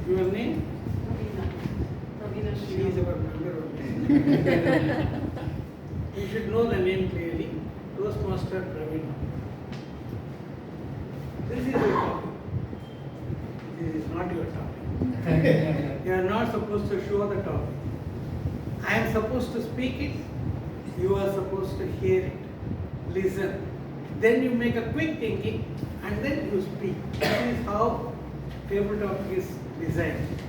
Your name? She is our member only. You should know the name clearly. Toastmaster Pravina. This is your topic. This is not your topic. You are not supposed to show the topic. I am supposed to speak it, you are supposed to hear it, listen. Then you make a quick thinking and then you speak. This is how table topic is designed.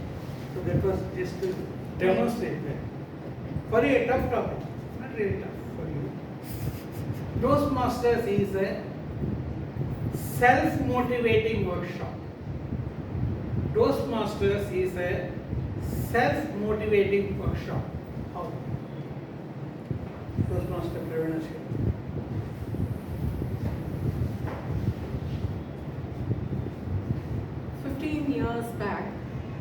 So that was just to demonstrate that. For you, a tough topic, not really tough for you. Toastmasters is a self-motivating workshop. Toastmasters is a self-motivating workshop. How? Toastmaster Prevention. Years back,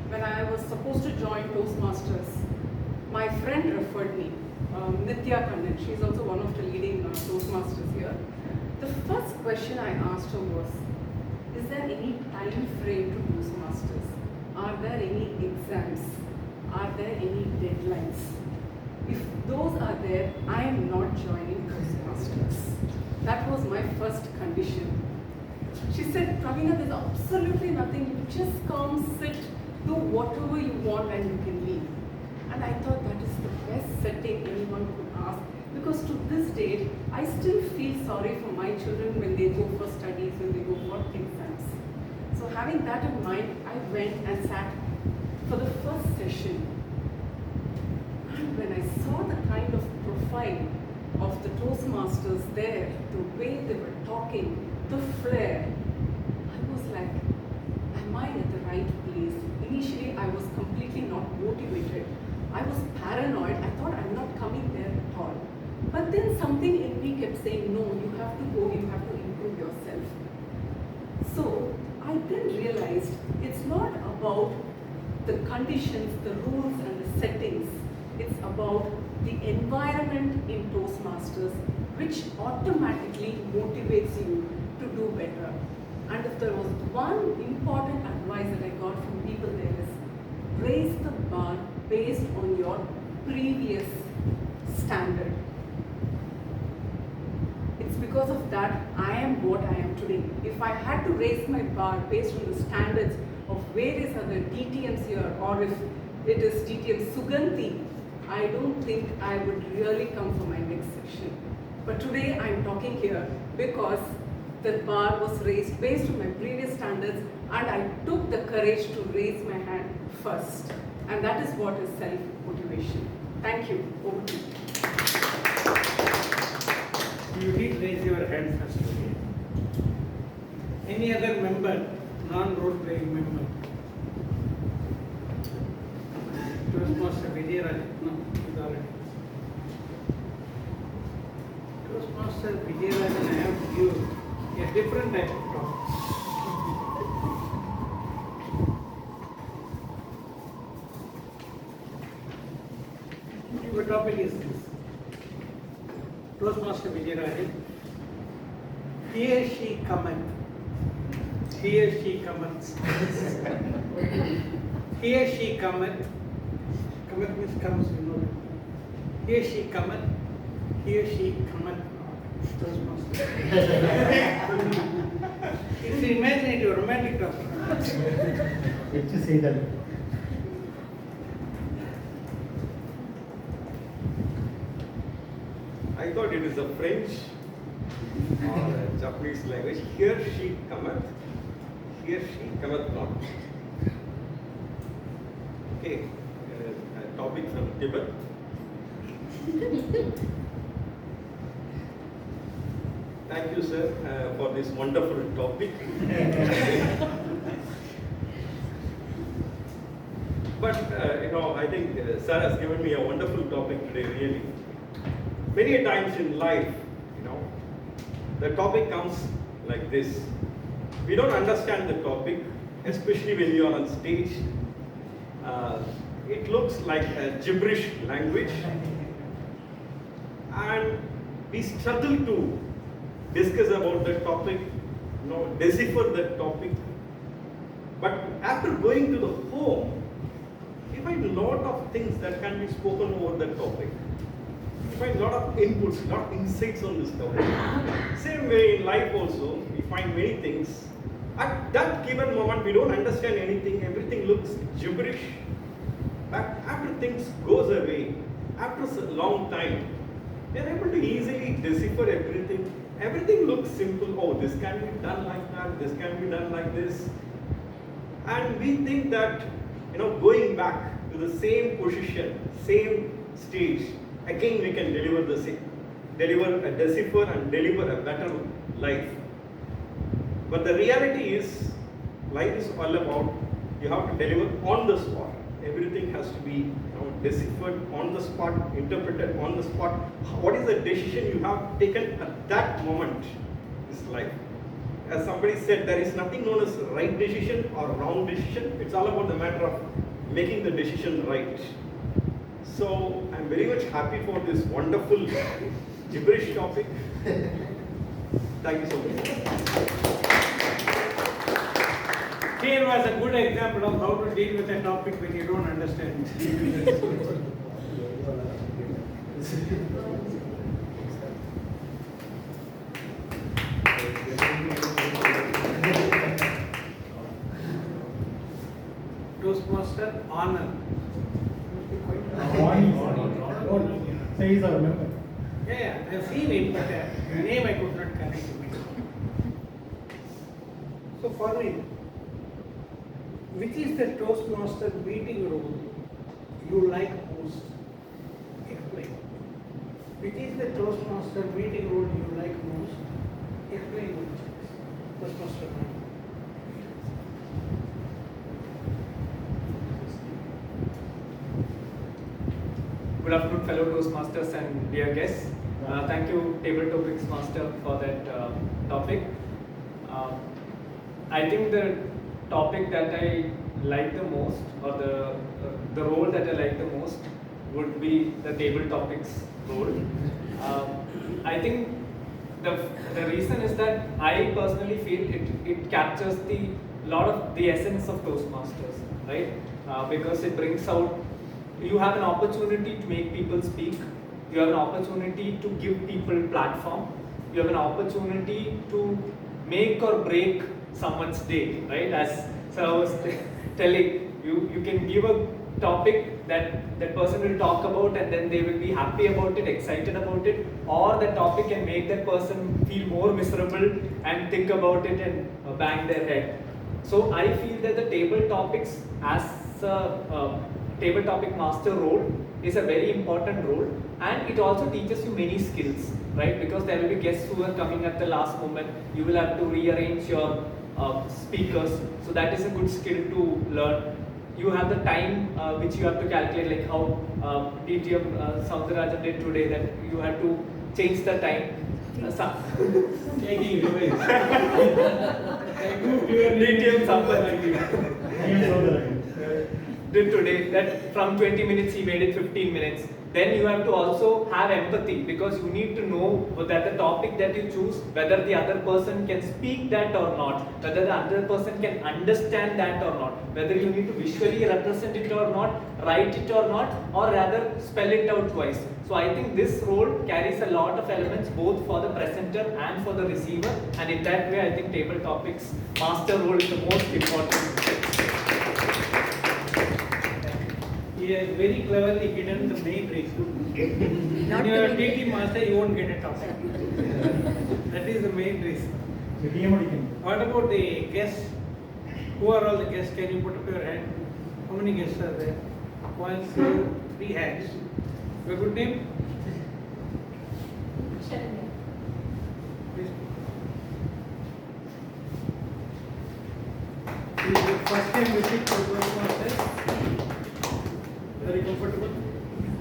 when I was supposed to join Toastmasters, my friend referred me, Nitya Kannan. She's also one of the leading Toastmasters here. The first question I asked her was, is there any time frame to Toastmasters? Are there any exams? Are there any deadlines? If those are there, I am not joining Toastmasters. That was my first condition. She said, Pravina, there's absolutely nothing. You just come, sit, do whatever you want and you can leave. And I thought that is the best setting anyone could ask. Because to this date, I still feel sorry for my children when they go for studies, when they go for exams. So having that in mind, I went and sat for the first session. And when I saw the kind of profile of the Toastmasters there, the way they were talking, the flair, I was like, am I at the right place? Initially, I was completely not motivated. I was paranoid. I thought I'm not coming there at all. But then something in me kept saying, no, you have to go, you have to improve yourself. So I then realized it's not about the conditions, the rules and the settings. It's about the environment in Toastmasters, which automatically motivates you to do better. And if there was one important advice that I got from people there is, raise the bar based on your previous standard. It's because of that I am what I am today. If I had to raise my bar based on the standards of various other DTMs here, or if it is DTM Suganti, I don't think I would really come for my next section. But today I'm talking here because the bar was raised based on my previous standards and I took the courage to raise my hand first. And that is what is self-motivation. Thank you. Over to you. You did raise your hand first today. Any other member, non-role playing member? Toastmaster Vijayarajan? No, he's already. Toastmaster Vijayarajan, I have to give a different type of talk. Your topic is this. Toastmaster Vijayarajan. Here she cometh. Here she cometh. Here she cometh. Cometh means comes, you know. Here she cometh. Here she cometh. Toastmaster. It's imaginative, romantic topic. Let's just say that. I thought it is a French or a Japanese language. Here she cometh, here she cometh not. Okay, a topic from Tibet. Thank you, sir, for this wonderful topic. But, I think sir has given me a wonderful topic today, really. Many times in life, the topic comes like this. We don't understand the topic, especially when you are on stage. It looks like a gibberish language. And we struggle to discuss about the topic, decipher the topic. But after going to the home, we find a lot of things that can be spoken over the topic. We find a lot of inputs, a lot of insights on this topic. Same way in life also, we find many things At that given moment, we don't understand anything, everything looks gibberish. But after things goes away, after a long time, we are able to easily decipher everything. Everything looks simple. Oh, this can be done like that, this can be done like this. And we think that, going back to the same position, same stage, again we can deliver the same, decipher and deliver a better life. But the reality is, life is all about, you have to deliver on the spot. Everything has to be deciphered on the spot, interpreted on the spot. What is the decision you have taken at that moment is life. As somebody said, there is nothing known as right decision or wrong decision. It's all about the matter of making the decision right. So I'm very much happy for this wonderful gibberish topic. Thank you so much. Here was a good example of how to deal with a topic when you don't understand. Toastmaster honor. Say he's our member. Yeah, I've seen it, but the name I could not connect to me. So for me, which is the Toastmaster meeting role you like most? Explain. Which is the Toastmaster meeting role you like most? Explain what it is. Toastmaster. Good afternoon, fellow Toastmasters and dear guests. Thank you, Table Topics Master, for that topic. I think the topic that I like the most, or the role that I like the most, would be the table topics role. I think the reason is that I personally feel it captures the lot of the essence of Toastmasters, right? Because it brings out, you have an opportunity to make people speak, you have an opportunity to give people platform, you have an opportunity to make or break someone's day, right? As so I was telling you, you can give a topic that that person will talk about, and then they will be happy about it, excited about it, or the topic can make that person feel more miserable and think about it and bang their head. So I feel that the table topics as a table topic master role is a very important role, and it also teaches you many skills, right? Because there will be guests who are coming at the last moment. You will have to rearrange your speakers, so that is a good skill to learn. You have the time which you have to calculate, like how DTM Soundarajan did today, that you have to change the time. Taking away. DTM Soundarajan did today that from 20 minutes he made it 15 minutes. Then you have to also have empathy, because you need to know that the topic that you choose, whether the other person can speak that or not, whether the other person can understand that or not, whether you need to visually represent it or not, write it or not, or rather spell it out twice. So I think this role carries a lot of elements both for the presenter and for the receiver, and in that way I think table topics master role is the most important. He has very cleverly hidden the main reason. When you are a TT master, you won't get a topic. That is the main reason. What about the guests? Who are all the guests? Can you put up your hand? How many guests are there? 1, 2, 3 hands. Your good name? Sharanya. Please. This is your first time visit to Toastmasters. Very comfortable.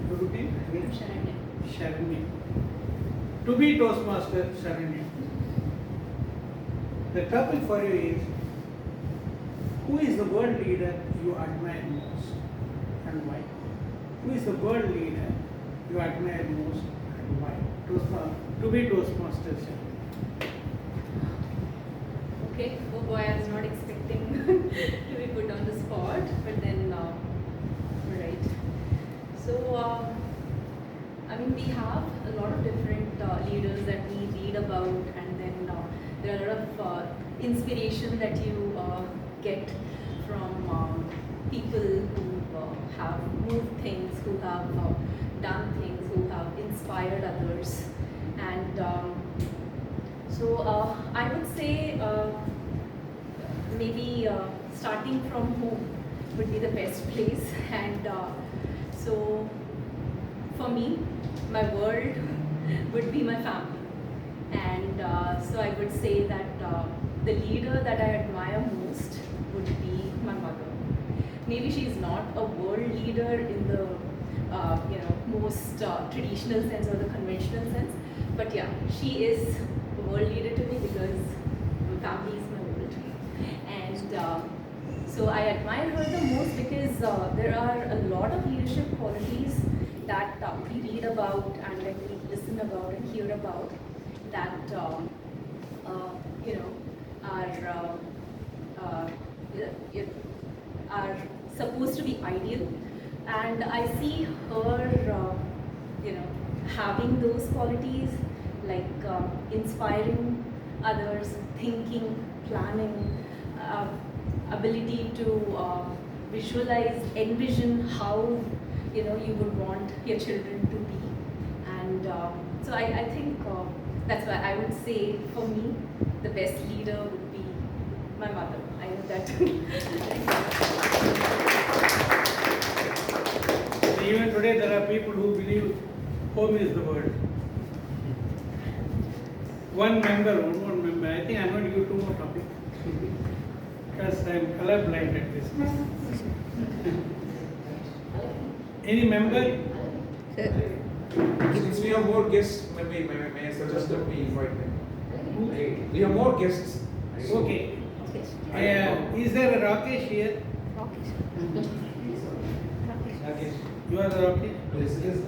Your good name? Sharanya. Sharanya. To be Toastmaster, Sharanya. The topic for you is, who is the world leader you admire most and why? Who is the world leader you admire most and why? To be Toastmaster, Sharanya. Okay, oh boy, I was not expecting to be put on the spot, but then, alright. So, I mean, we have a lot of different leaders that we read about, and then there are a lot of inspiration that you get from people who have moved things, who have done things, who have inspired others. And so I would say maybe starting from home would be the best place. And so for me, my world would be my family. And so I would say that the leader that I admire most would be my mother. Maybe she's not a world leader in the most traditional sense or the conventional sense, but yeah, she is a world leader to me because my family is my world. And so I admire her the most because there are a lot of leadership qualities that we read about and that we listen about and hear about that are supposed to be ideal, and I see her having those qualities like inspiring others, thinking, planning, ability to visualize, envision how you would want your children to be. And so I think that's why I would say for me the best leader would be my mother. I know that. Even today there are people who believe home is the world. One more member. I think I'm going to give 2 more topics because I'm colorblind at this. Any member? Since we have more guests, may I suggest that we invite them? We have more guests. Okay. Is there a Rakesh here? Rakesh. You are the Rakesh? Yes.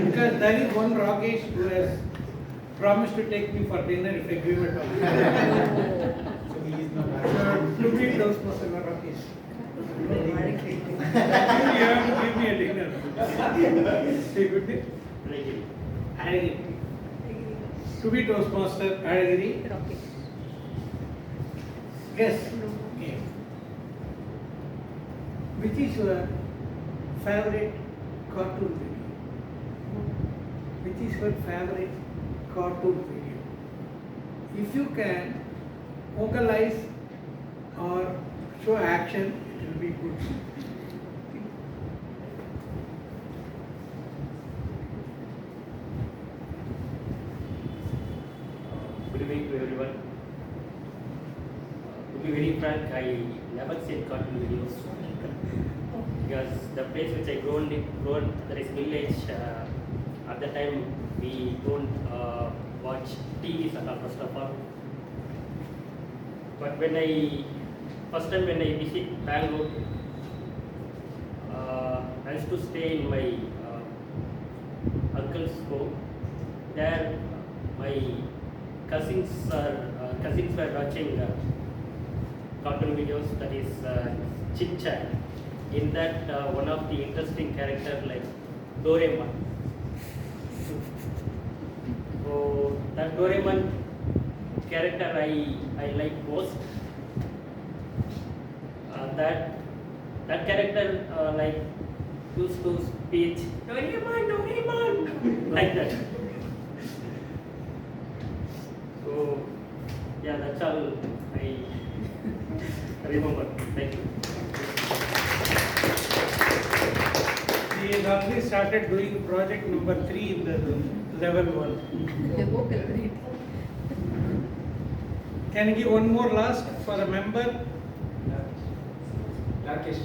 Because there is one Rakesh who has promised to take me for dinner if I give him a talk. So he is not. To me, those person are Rakesh. You have to give me a dinner. Say good day. Alagiri. To be Toastmaster, Alagiri. Yes. Okay. Which is your favorite cartoon video? Which is your favorite cartoon video? If you can vocalize or show action, it will be good. Good evening to everyone. To be very frank, I never seen cartoon videos because the place which I grown, that is village. At the time, we don't watch TVs at all, first of all. But first time when I visit Bangalore, I used to stay in my uncle's home. There, my cousins were watching cartoon videos, that is Chit Chat. In that, one of the interesting character like Doraemon. So that Doraemon character I like most. That character like used to speak Doraemon like that. So yeah, that's all I remember. Thank you. He has already started doing project number 3 in the level 1. Can you give one more last for a member? Rakesh.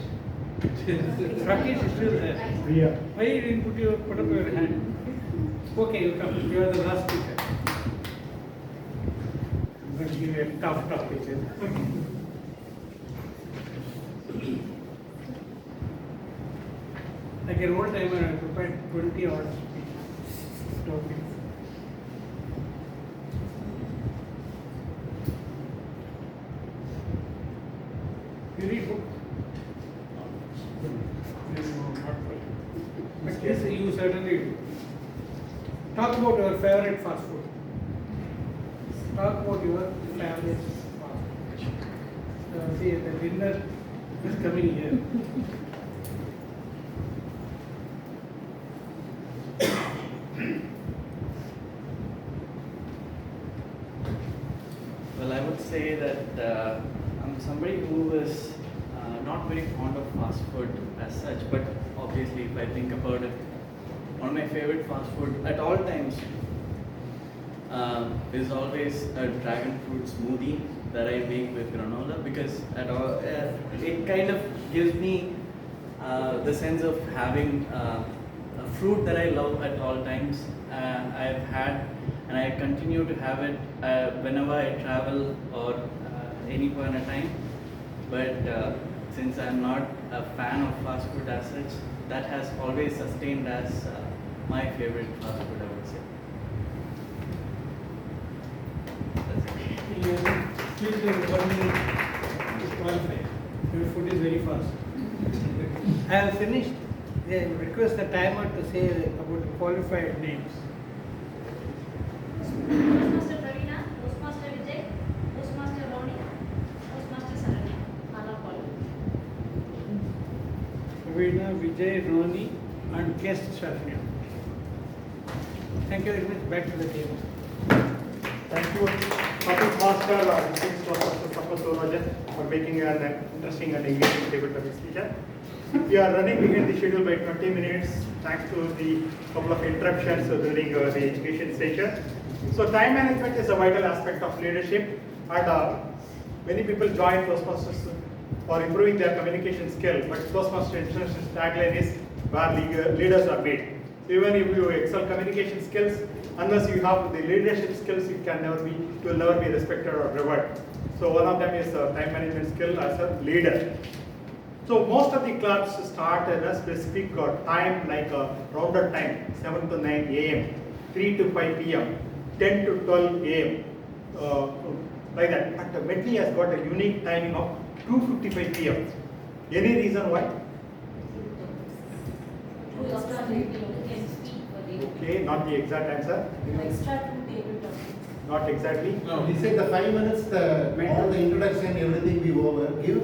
Rakesh is still there. Yeah. Why you didn't put up your hand? Okay, you come. You are the last speaker. I'm going to give you a tough topic. Like an old timer, I prepared 20 odd topics. You read books? But yes, you certainly do. Talk about your favorite fast food. talk about your family's past. See, the dinner is coming here. Well, I would say that I'm somebody who is not very fond of fast food as such, but obviously if I think about it, one of my favorite fast food at all times is always a dragon fruit smoothie that I make with granola, because it kind of gives me the sense of having a fruit that I love at all times. I've had and I continue to have it whenever I travel or any point of time. But since I'm not a fan of fast food as such, that has always sustained as my favorite fast food, I would say. Please do 1 minute to qualify. Your food is very fast. I have finished. I request the timer to say about the qualified names. Toastmaster Pravina, Toastmaster Vijay, Toastmaster Roni, Toastmaster Saranya. Mala follow. Veena, Vijay, Roni, and guest Sharanya. Thank you very much. Back to the table. Thank you, Topic Master, Toastmaster for making an interesting and engaging tabletop speaker. We are running behind the schedule by 20 minutes thanks to the couple of interruptions during the education session. So time management is a vital aspect of leadership, and many people join Toastmasters for improving their communication skill, but Toastmasters International's tagline is where leaders are made. So even if you excel communication skills, unless you have the leadership skills, you will never be respected or rewarded. So one of them is time management skill as a leader. So most of the clubs start at a specific time, like rounded time, 7 to 9 a.m., 3 to 5 p.m., 10 to 12 a.m., like that. But Medley has got a unique timing of 2:55 p.m. Any reason why? Okay, not the exact answer. Not exactly. No, he said the 5 minutes, all the introduction, everything be over. Give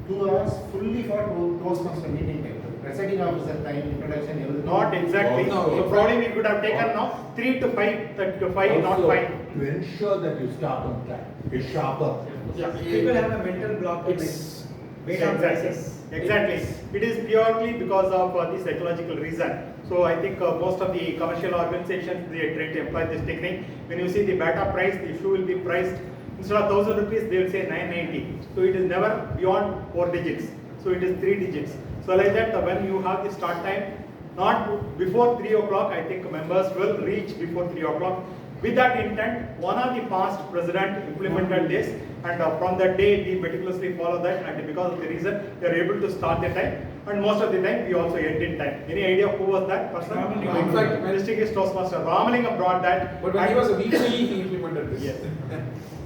2 hours fully for Toastmaster meeting time. Presiding officer time, introduction, everything. Not exactly. So probably we could have taken now 3 to 5, 30 to 5, not 5. To ensure that you start on time, it's sharper. Yeah. People have a mental block. It's based on crisis. Exactly. It is purely because of the psychological reason. So I think most of the commercial organizations, they try to employ this technique. When you see the beta price, the shoe will be priced, instead of 1,000 rupees, they will say 990. So it is never beyond 4 digits. So it is 3 digits. So like that, when you have the start time, not before 3 o'clock, I think members will reach before 3 o'clock. With that intent, one of the past president implemented this, and from that day we meticulously follow that, and because of the reason we are able to start the time, and most of the time we also end in time. Any idea who was that person? In fact, Distinguished Toastmaster Ramalingam brought that. But when he was a VP, he implemented this. Yes.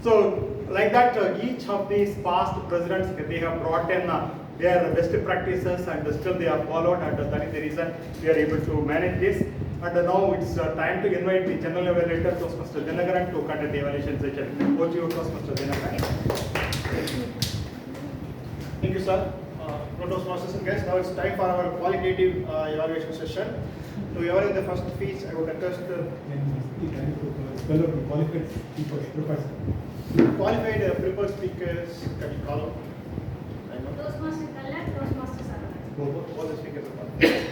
So like that, each of these past presidents, they have brought in their best practices, and still they are followed, and that is the reason we are able to manage this. And now it's time to invite the General Evaluator, Toastmaster Dinagaran, to conduct the evaluation session. Over to you, Toastmaster Dinagaran. Thank you, sir. Toastmasters and guests, now it's time for our qualitative evaluation session. To evaluate the first speech, I would request qualified prepared speakers. Can you call out? Toastmaster Kalyan, Toastmaster Saranya. All the speakers are qualified.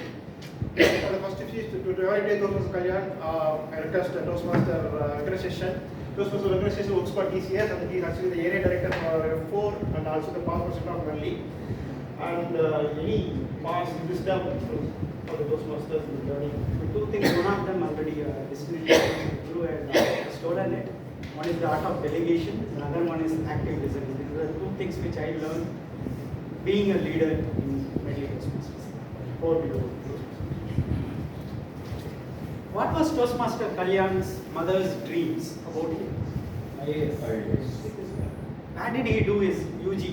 For the first speech, to evaluate Toastmaster Kalyan, I request Toastmaster organization. Toastmaster organization works for TCS, and he is actually the area director for 4 and also the past president of Medley. And any past wisdom for the Toastmasters in learning. Two things, one of them already distinguished through and stolen it. One is the art of delegation, the other one is active listening. These are the 2 things which I learned being a leader in Medley Toastmasters. Over to you. What was Toastmaster Kalyan's mother's dreams about him? Where did he do his UG?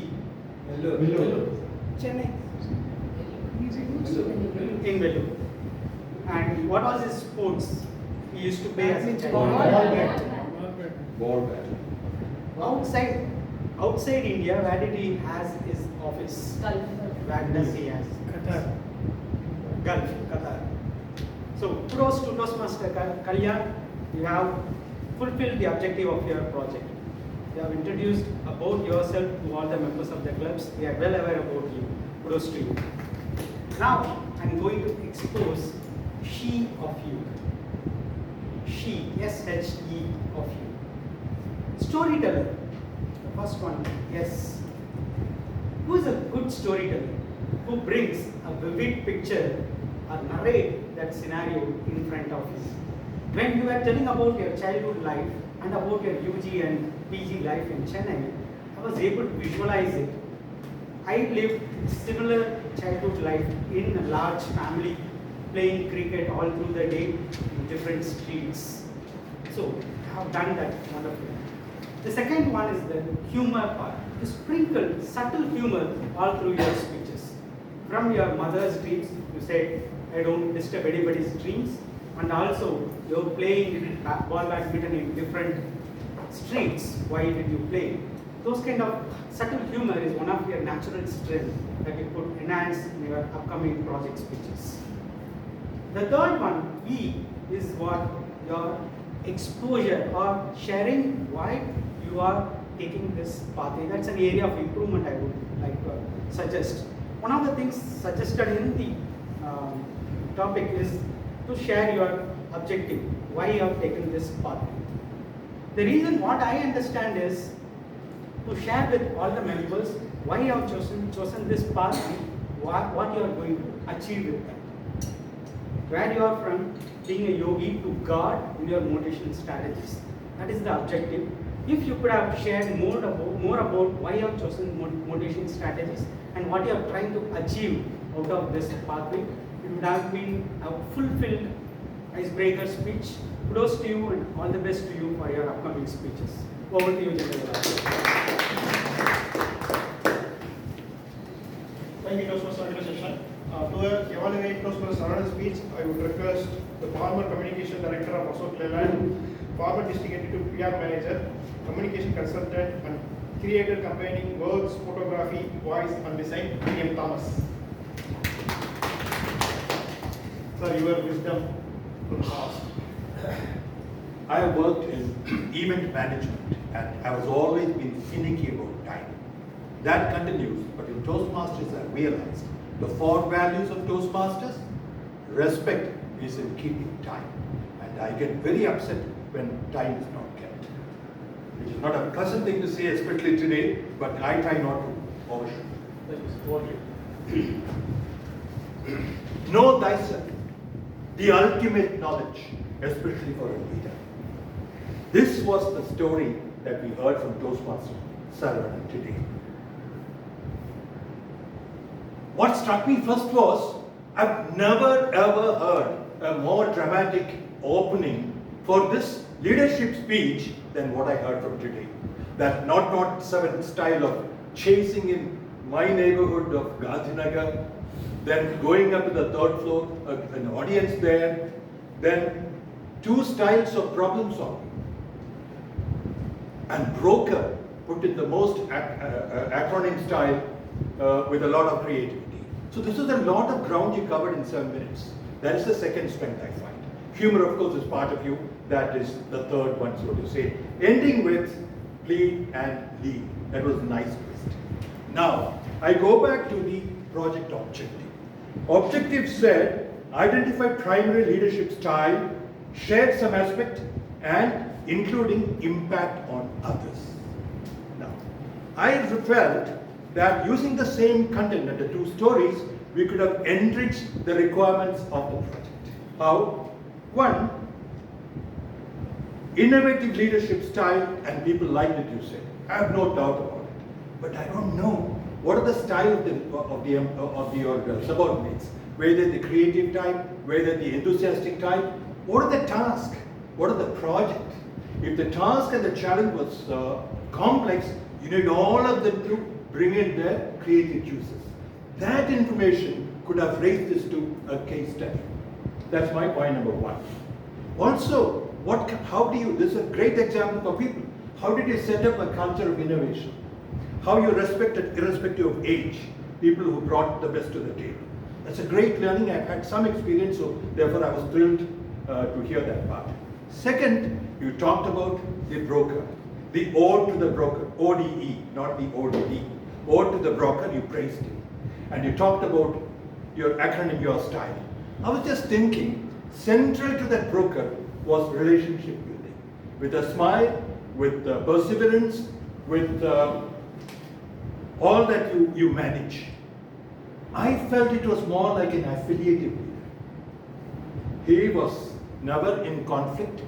Chennai. In Vellore. And what was his sports? He used to play as a child. Ball battle. Outside India, where did he has his office? Gulf. Where does he has? Gulf, Qatar. So kudos to Toastmaster Kalyan. You have fulfilled the objective of your project. You have introduced about yourself to all the members of the clubs. They are well aware about you. Kudos to you. Now I'm going to expose she of you. She, S-H-E of you. Storyteller. The first one, yes. Who is a good storyteller? Who brings a vivid picture or narrate that scenario in front of you? When you were telling about your childhood life and about your UG and PG life in Chennai, I was able to visualize it. I lived similar childhood life in a large family, playing cricket all through the day in different streets. So I have done that wonderfully. The second one is the humor part. You sprinkle subtle humor all through your speeches. From your mother's dreams, you said, I don't disturb anybody's dreams. And also, you're playing ball badminton in different streets. Why did you play? Those kind of subtle humor is one of your natural strengths that you could enhance in your upcoming project speeches. The third one, E, is what your exposure or sharing why you are taking this pathway. That's an area of improvement I would like to suggest. One of the things suggested in the topic is to share your objective, why you have taken this pathway. The reason what I understand is to share with all the members why you have chosen this path, what you are going to achieve with that. Where you are from, being a yogi, to God in your motivation strategies. That is the objective. If you could have shared more about why you have chosen motivation strategies and what you are trying to achieve out of this pathway, it would have been a fulfilled icebreaker speech. Kudos to you and all the best to you for your upcoming speeches. Over to you, General. Thank you, Toastmasters organization. To evaluate Toastmasters speech, I would request the former communication director of Ashok Leyland, former district executive PR manager, communication consultant, and creator combining words, photography, voice, and design, William Thomas. Sir, your wisdom will cost. I have worked in event management and I was always been finicky about time. That continues, but in Toastmasters I realized the 4 values of Toastmasters. Respect is in keeping time, and I get very upset when time is not kept. Which is not a pleasant thing to say, especially today, but I try not to overshoot. Know thyself, the ultimate knowledge, especially for a leader. This was the story that we heard from Toastmaster Saravanan today. What struck me first was, I've never ever heard a more dramatic opening for this leadership speech than what I heard from today. That not 7 style of chasing in my neighborhood of Gandhinagar, then going up to the 3rd floor, an audience there, then 2 styles of problem solving. And broker put in the most acronym style with a lot of creativity. So this is a lot of ground you covered in 7 minutes. That is the second strength I find. Humor, of course, is part of you. That is the third one, so to say. Ending with plead and lead. That was a nice twist. Now, I go back to the project objective. Objective said, identify primary leadership style, share some aspect, and including impact on others. Now, I felt that using the same content and the 2 stories, we could have enriched the requirements of the project. How? 1, innovative leadership style, and people like it, you said. I have no doubt about it. But I don't know what are the style of your subordinates. Whether the creative type, whether the enthusiastic type. What are the tasks? What are the projects? If the task and the challenge was complex, you need all of them to bring in their creative juices. That information could have raised this to a case study. That's my point number 1. Also, How do you, this is a great example for people. How did you set up a culture of innovation? How you respected, irrespective of age, people who brought the best to the table. That's a great learning. I've had some experience, so therefore I was thrilled to hear that part. Second, you talked about the broker, the ode to the broker, ODE, not the ODD. Ode to the broker, you praised him. And you talked about your acronym, your style. I was just thinking, central to that broker was relationship building. With a smile, with perseverance, with all that you manage. I felt it was more like an affiliative leader. He was never in conflict.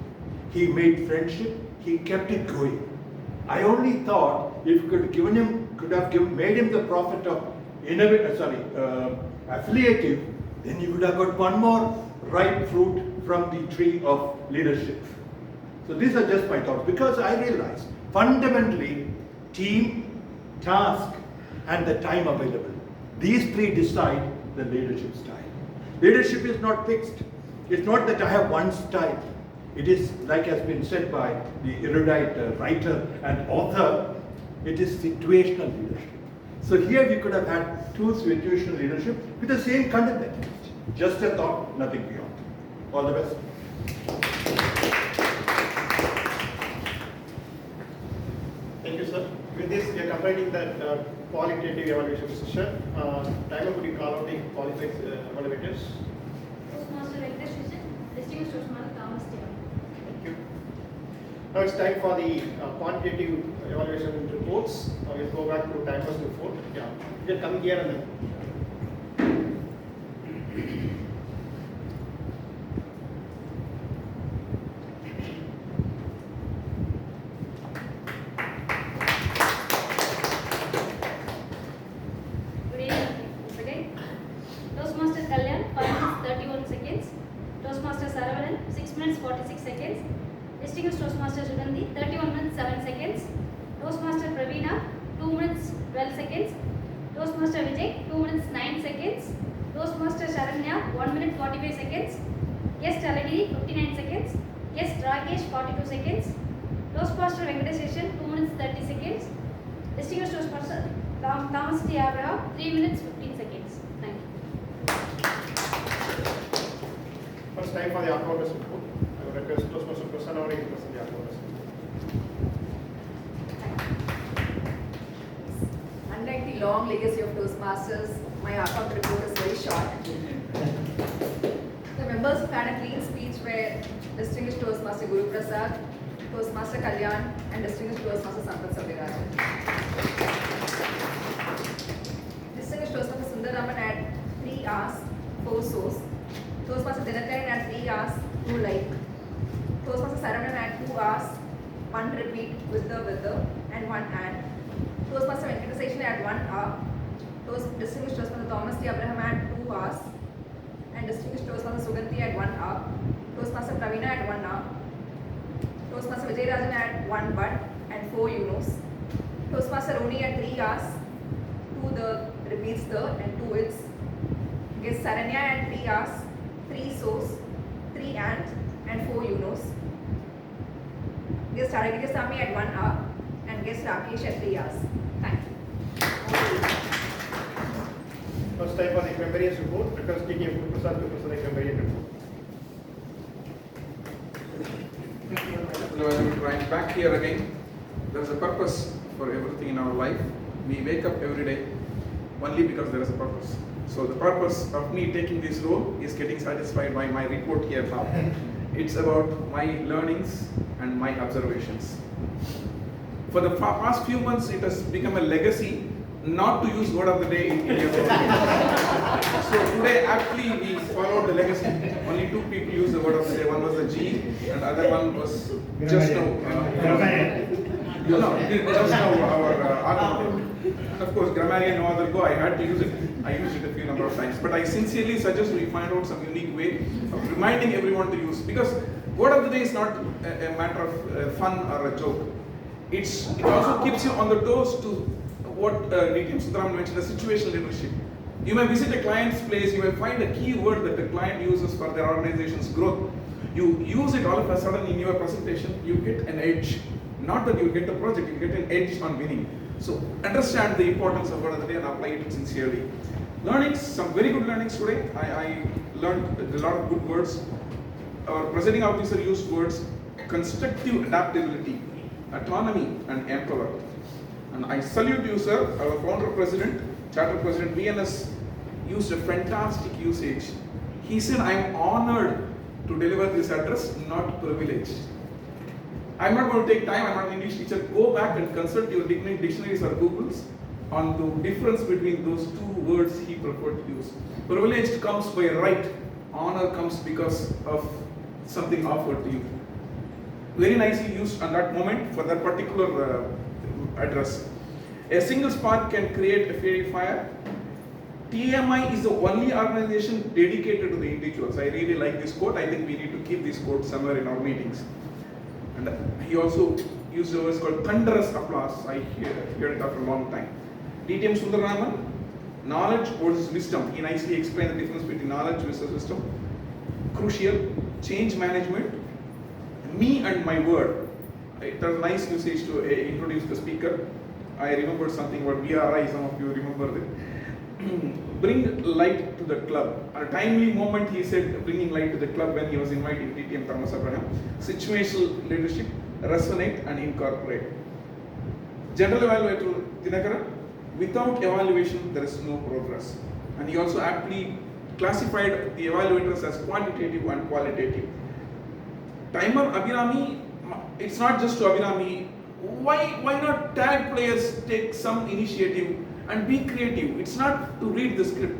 He made friendship. He kept it going. I only thought if you could have made him the prophet of affiliative, then you would have got one more ripe fruit from the tree of leadership. So these are just my thoughts, because I realized fundamentally team, task, and the time available. These three decide the leadership style. Leadership is not fixed. It's not that I have one style. It is, like has been said by the erudite writer and author, it is situational leadership. So here we could have had two situational leadership with the same content. Just a thought, nothing beyond. All the best. Thank you, sir. With this, we are completing that qualitative evaluation session. Timer, could you call out the qualified evaluators? Toastmaster Venkatesh, distinguished Toastmaster Thomas Taylor. Thank you. Now it's time for the quantitative evaluation reports. We'll go back to timers before. Yeah, you can come here and then. Good evening. Okay. Toastmaster Kalyan, 5 minutes 31 seconds. Toastmaster Saravanan, 6 minutes 46 seconds. Distinguished Toastmaster Sugandhi, 31 minutes 7 seconds. Toastmaster Praveena, 2 minutes 12 seconds. Toastmaster Vijay, 2 minutes 9 seconds. Toastmaster Sharanya, 1 minute 45 seconds. Guest Alagiri, 59 seconds. Guest Rakesh, 42 seconds. Toastmaster Venkatesh, 2 minutes 30 seconds. Distinguished Toastmaster Thomas T. Abraham, 3 minutes 15 seconds. Thank you. First time for the accountants report. I would request Toastmaster Prasanna to present the accountants. Unlike the long legacy of Toastmasters, my account report is very short. The members who had a clean speech were Distinguished Toastmaster Guru Prasad, Toastmaster Kalyan, and Distinguished Toastmaster Sampath Sabirajan. Distinguished Toastmaster Sundaraman had 3 hours, 4 source. Toastmaster Dinakaran had 3 hours, 2 like. Toastmaster Saravanan had 2 hours, 1 repeat with the, and 1 and. Toastmaster Venkatesh had 1 hour. Distinguished Toastmaster Thomas T. Abraham had 2 hours. And Distinguished Toastmaster Sugandhi had 1 hour. Toastmaster Praveena had 1 hour. Toastmaster Vijay Rajan had 1 bud and 4 unos. Toastmaster Roni had 3 hours, 2 the repeats the and 2 its. Guest Saranya had 3 hours, 3 so's, 3 and 4 unos. Guest Aragirya Sami had 1 hour and guest Rakesh had 3 hours. Thank you. First time for the Equembrians report. Request T.K. Prasad to present the Equembrian report. Right back here again. There is a purpose for everything in our life. We wake up every day only because there is a purpose. So the purpose of me taking this role is getting satisfied by my report here now. It's about my learnings and my observations. For the past few months, it has become a legacy not to use word of the day in any of our So today, actually, we followed the legacy. Only 2 people used the word of the day. One was the G, and the other one was just now. Just now our argument. Of course, grammarian, no other go. I had to use it. I used it a few number of times. But I sincerely suggest we find out some unique way of reminding everyone to use. Because word of the day is not a matter of fun or a joke. It also keeps you on the toes to what D.T.M. Sundaram mentioned, the situational leadership. You may visit a client's place, you may find a key word that the client uses for their organization's growth. You use it all of a sudden in your presentation, you get an edge. Not that you get the project, you get an edge on winning. So understand the importance of word of the day and apply it sincerely. Learnings, some very good learnings today. I learned a lot of good words. Our presiding officer used words constructive adaptability, autonomy, and empower. And I salute you, sir. Our founder president, charter president VNS, used a fantastic usage. He said, I am honored to deliver this address, not privileged. I'm not going to take time, I'm not an English teacher. Go back and consult your dictionaries or Googles on the difference between those two words he preferred to use. Privileged comes by right, honor comes because of something offered to you. Very nicely used on that moment for that particular address. A single spark can create a fiery fire. TMI is the only organization dedicated to the individuals. I really like this quote. I think we need to keep this quote somewhere in our meetings. And he also used a word called thunderous applause. I heard it after a long time. DTM Sundararaman, knowledge versus wisdom. He nicely explained the difference between knowledge versus wisdom. Crucial, change management, me and my word. It was a nice usage to introduce the speaker. I remembered something about BRI, some of you remember it. Bring light to the club. At a timely moment, he said, bringing light to the club when he was inviting DTM Thomas Abraham. Situational leadership, resonate and incorporate. General evaluator Dinakara, without evaluation, there is no progress. And he also aptly classified the evaluators as quantitative and qualitative. Timer Abhinami, it's not just to Abhinami. Why not tag players take some initiative and be creative? It's not to read the script.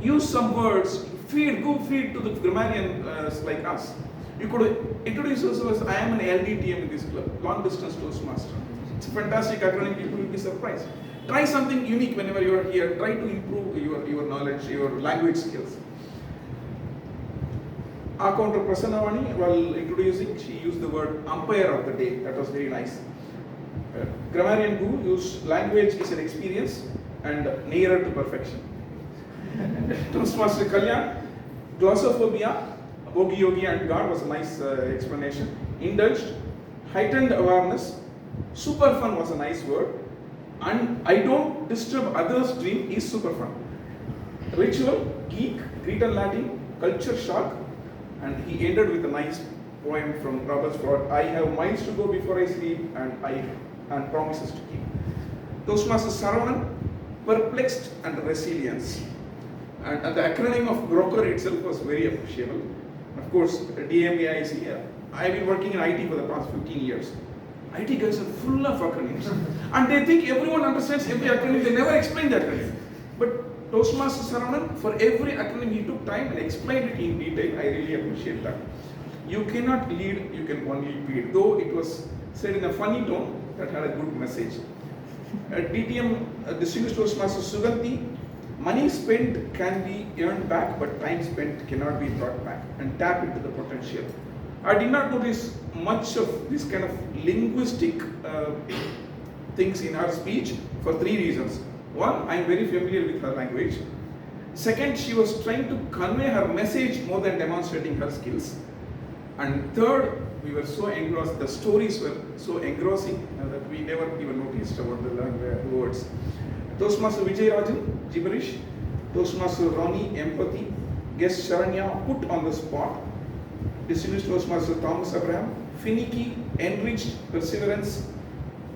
Use some words, go feed to the grammarians like us. You could introduce yourself as, I am an LDTM in this club, long distance Toastmaster. It's a fantastic acronym, people will be surprised. Try something unique whenever you are here. Try to improve your knowledge, your language skills. Our counter Prasanavani, while introducing, she used the word umpire of the day. That was very nice. Grammarian Guru used language is an experience and nearer to perfection. Toastmaster Kalyan, glossophobia, Bogi Yogi and God was a nice explanation. Indulged, heightened awareness, super fun was a nice word. And I don't disturb others' dream is super fun. Ritual, geek, Greek and Latin, culture shock, and he ended with a nice poem from Robert Frost. I have miles to go before I sleep and promises to keep. Toastmaster Saravanan, perplexed and resilience. And the acronym of broker itself was very appreciable. Of course, DMAI is here. I've been working in IT for the past 15 years. IT guys are full of acronyms. And they think everyone understands every acronym. They never explain the acronym. But Toastmaster Saravanan, for every acronym he took time and explained it in detail. I really appreciate that. You cannot lead, you can only lead. Though it was said in a funny tone, that had a good message. At DTM, Distinguished Toastmaster Suganti, money spent can be earned back, but time spent cannot be brought back. And tap into the potential. I did not notice much of this kind of linguistic things in her speech for 3 reasons. One, I am very familiar with her language. Second, she was trying to convey her message more than demonstrating her skills. And third, we were so engrossed, the stories were so engrossing that we never even noticed about the words. Toastmaster Vijay Rajan, gibberish. Toastmaster Ronnie, empathy. Guest Sharanya, put on the spot. Distinguished Toastmaster Thomas Abraham, finicky, enriched, perseverance,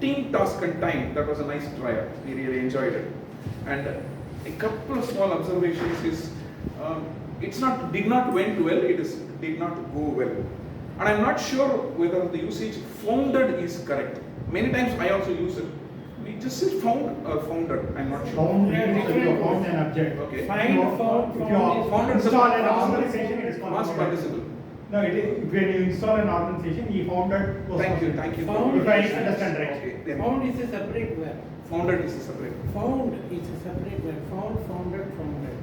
team task and time. That was a nice trial. We really enjoyed it. And a couple of small observations is, did not went well, did not go well. And I'm not sure whether the usage founded is correct. Many times I also use it. We just say found or founded. I'm not sure. Found an object. Okay. Founded install an organization, it is called past participle. No, it is, when you install an organization, he founded. Thank you. Found if I understand right. Okay. Found is a separate verb. Founded is a separate. Found is a separate verb. Found, founded, founded.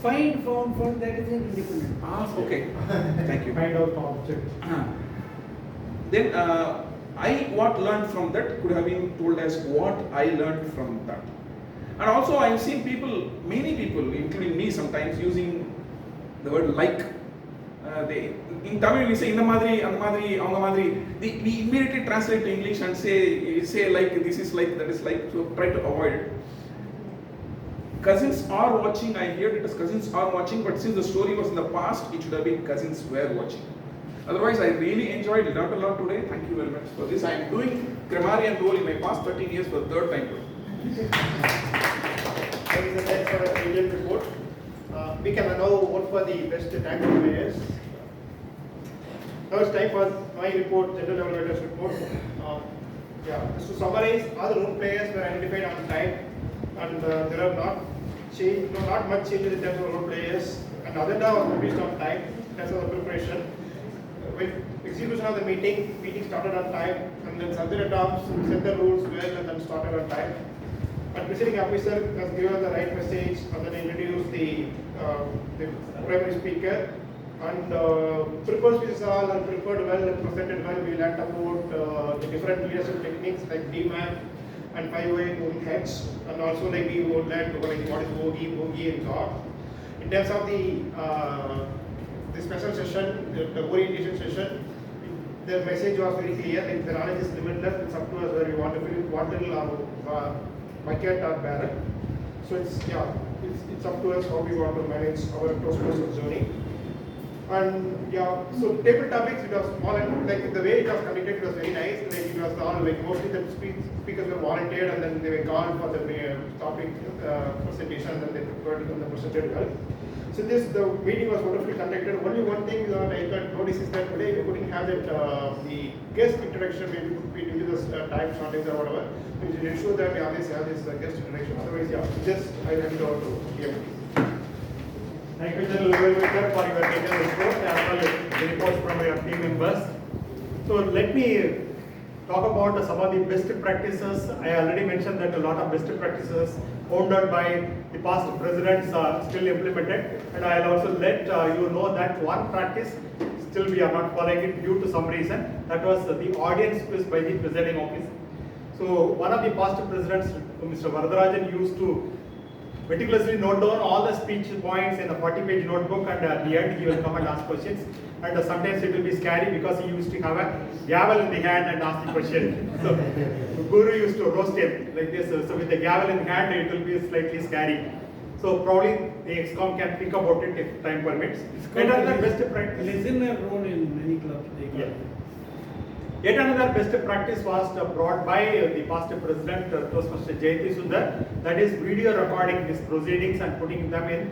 Find, found, that is independent. Okay. Thank you. Find out object. Then what learned from that could have been told as what I learned from that. And also I have seen many people, including me sometimes, using the word like. in Tamil we say இந்த மாதிரி அந்த மாதிரி அவங்க மாதிரி we immediately translate to English and say like this is like that is like, so try to avoid it. Cousins are watching, I heard it as cousins are watching, but since the story was in the past, it should have been cousins were watching. Otherwise, I really enjoyed it, learned a lot today. Thank you very much for this. I am doing grammarian role in my past 13 years for the third time today. That is the time for a detailed report. We can now vote for the best tactical players. Now it's time for my report, general evaluators report. Just to summarize, all the role players were identified on time, and there are not much changes in terms of role players. And agenda was published on time in terms of the preparation. With execution of the meeting started on time, and then Sanjay Adams set the rules well and then started on time. And presiding officer has given the right message and then introduced the primary speaker. And prepared speeches all are prepared well and presented well. We learned about the different leadership techniques like DMAP and 5-way moving heads, and also like we would learn like what is bogey and God. In terms of the special session, the orientation session, the message was very clear. Like the knowledge is limitless. It's up to us where we want to fill it, what little bucket or barrel. So it's up to us how we want to manage our Toastmasters journey. And so table topics, it was like the way it was conducted, it was very nice. Like it was all like mostly the speakers were volunteered and then they were called for the topic presentation, and then they prepared and they presented well. So the meeting was wonderfully conducted. Only one thing that I got notice is that today we couldn't have that the guest introduction. Maybe due to this time shortage or whatever. We should ensure that we always have this guest introduction. Otherwise, just I hand it over to PM. Thank you, General Evaluator, for your detailed report as well as the reports from your team members. So let me talk about some of the best practices. I already mentioned that a lot of best practices founded by the past presidents are still implemented, and I'll also let you know that one practice still we are not following it due to some reason. That was the audience quiz by the presiding officer. So one of the past presidents, Mr. Varadarajan, used to meticulously note down all the speech points in a 40-page notebook, and at the end he will come and ask questions. And sometimes it will be scary because he used to have a gavel in the hand and ask the question. So Guru used to roast him like this. So with the gavel in hand, it will be slightly scary. So probably the ExCom can think about it if time permits. Yet another best practice. Listener role in many clubs. Yet another best practice was brought by the past president, Toastmaster Jayanti Sundar, that is video recording these proceedings and putting them in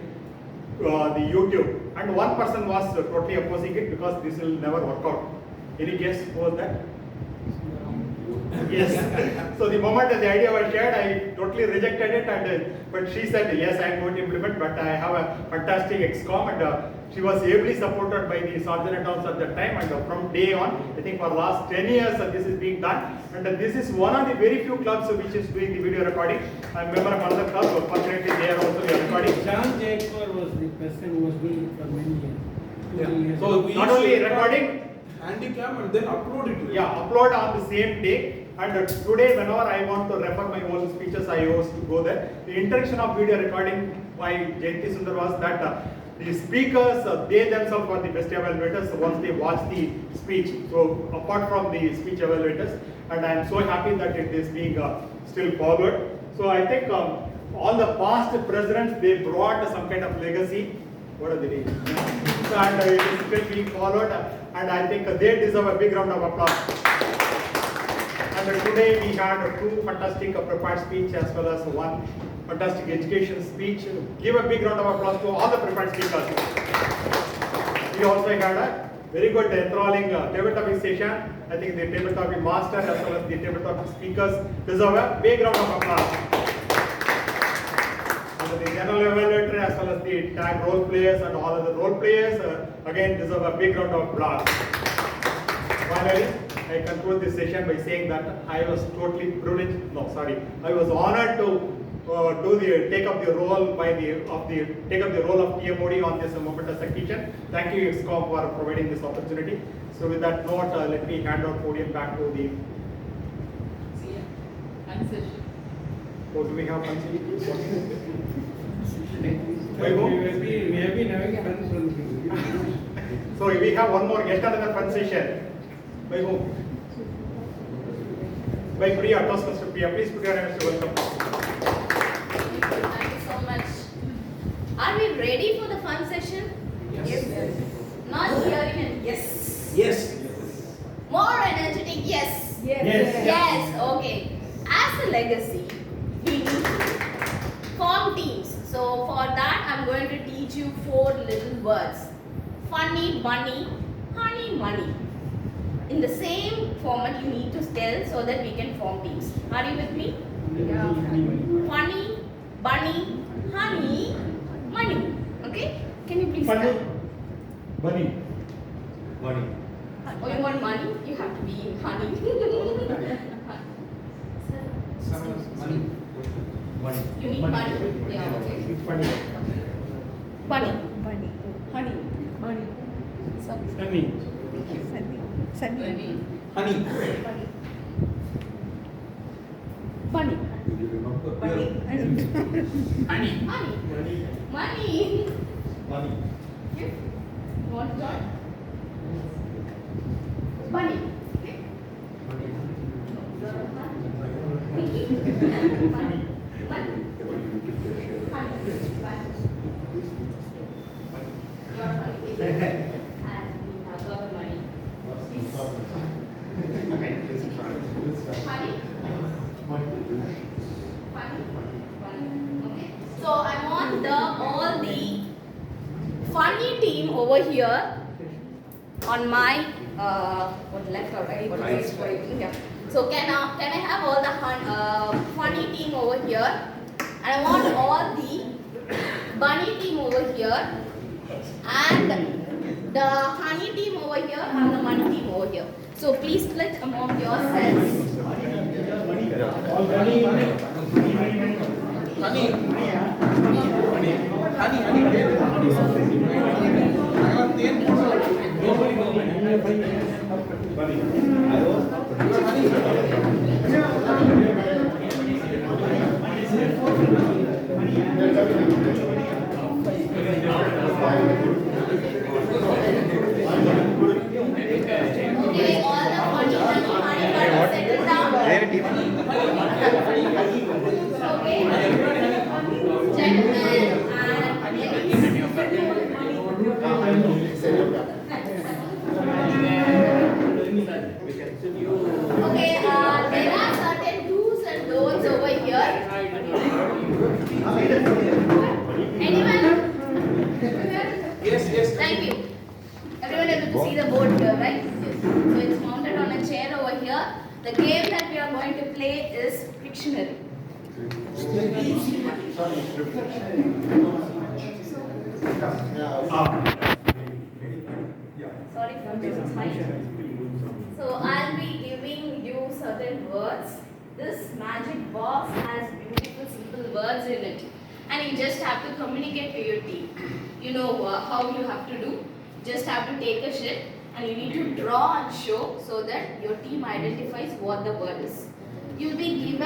the YouTube. And one person was totally opposing it because this will never work out. Any guess who was that? Yes. So the moment the idea was shared, I totally rejected it, but she said, yes, I am going to implement, but I have a fantastic ExCom, and she was ably supported by the Sergeant at Arms at that time, and from day on, I think for last 10 years this is being done, and this is one of the very few clubs which is doing the video recording. I'm a member of another club, so fortunately they are also recording. John Jaipur was the person who was doing it for many years. So not only recording, handicap and then upload it. Upload on the same day. And today, whenever I want to refer my own speeches, I used to go there. The intention of video recording by Jayanti Sundar was that the speakers, they themselves are the best evaluators once they watch the speech. So apart from the speech evaluators, and I am so happy that it is being still followed. So I think all the past presidents, they brought some kind of legacy. What are the names? And it is still being followed, and I think they deserve a big round of applause. And today we had two fantastic prepared speech as well as one fantastic education speech. Give a big round of applause to all the prepared speakers. We also had a very good enthralling table topic session. I think the table topic master as well as the table topic speakers deserve a big round of applause. And the general evaluator as well as the tag role players and all other role players again deserve a big round of applause. Finally, I conclude this session by saying that I was totally privileged. I was honored to take up the role of TMOD on this momentous occasion. Thank you, ExCom, for providing this opportunity. So with that note, let me hand over podium back to the. Concession. Oh, do we have concession? We have been having fun from So we have one more, yet another fun session. By whom? By Priya, Toastmaster Priya. Please put your hands to welcome. Thank you so much. Are we ready for the fun session? Yes. Not hearing it. Yes. Yes. More energetic. Yes. Yes. Okay. As a legacy, we need to form teams. So for that, I'm going to teach you 4 little words. Funny, bunny, honey, money. In the same format you need to tell so that we can form teams. Are you with me? Yeah. Funny, bunny, honey, money. Okay? Can you please Funny. start? Money. Money. Oh, you want money? You have to be in honey. Money. Money. You need money? Yeah, okay. Funny. Bunny. Bunny. Honey. Money. Funny. Bunny. Honey. Bunny. Bunny. Honey. Money. Money. Money. You want to join? Bunny. So I want all the funny team over here on my what left or right? What is yeah. So can I have all the funny team over here? And I want all the bunny team over here and the honey team over here and the money team over here. So please split among yourselves. Okay, all the funny settle down. Okay. Gentlemen and okay, there are certain do's and don'ts over here. Anyone? Yes. Thank you. Everyone able to see the board here, right? Yes. So it's mounted on a chair over here. The game that we are going to play is Pictionary. Sorry for this, it's my turn. So I'll be giving you certain words. This magic box has beautiful simple words in it. And you just have to communicate to your team. You know how you have to do. Just have to take a sheet and you need to draw and show so that your team identifies what the word is. You'll be given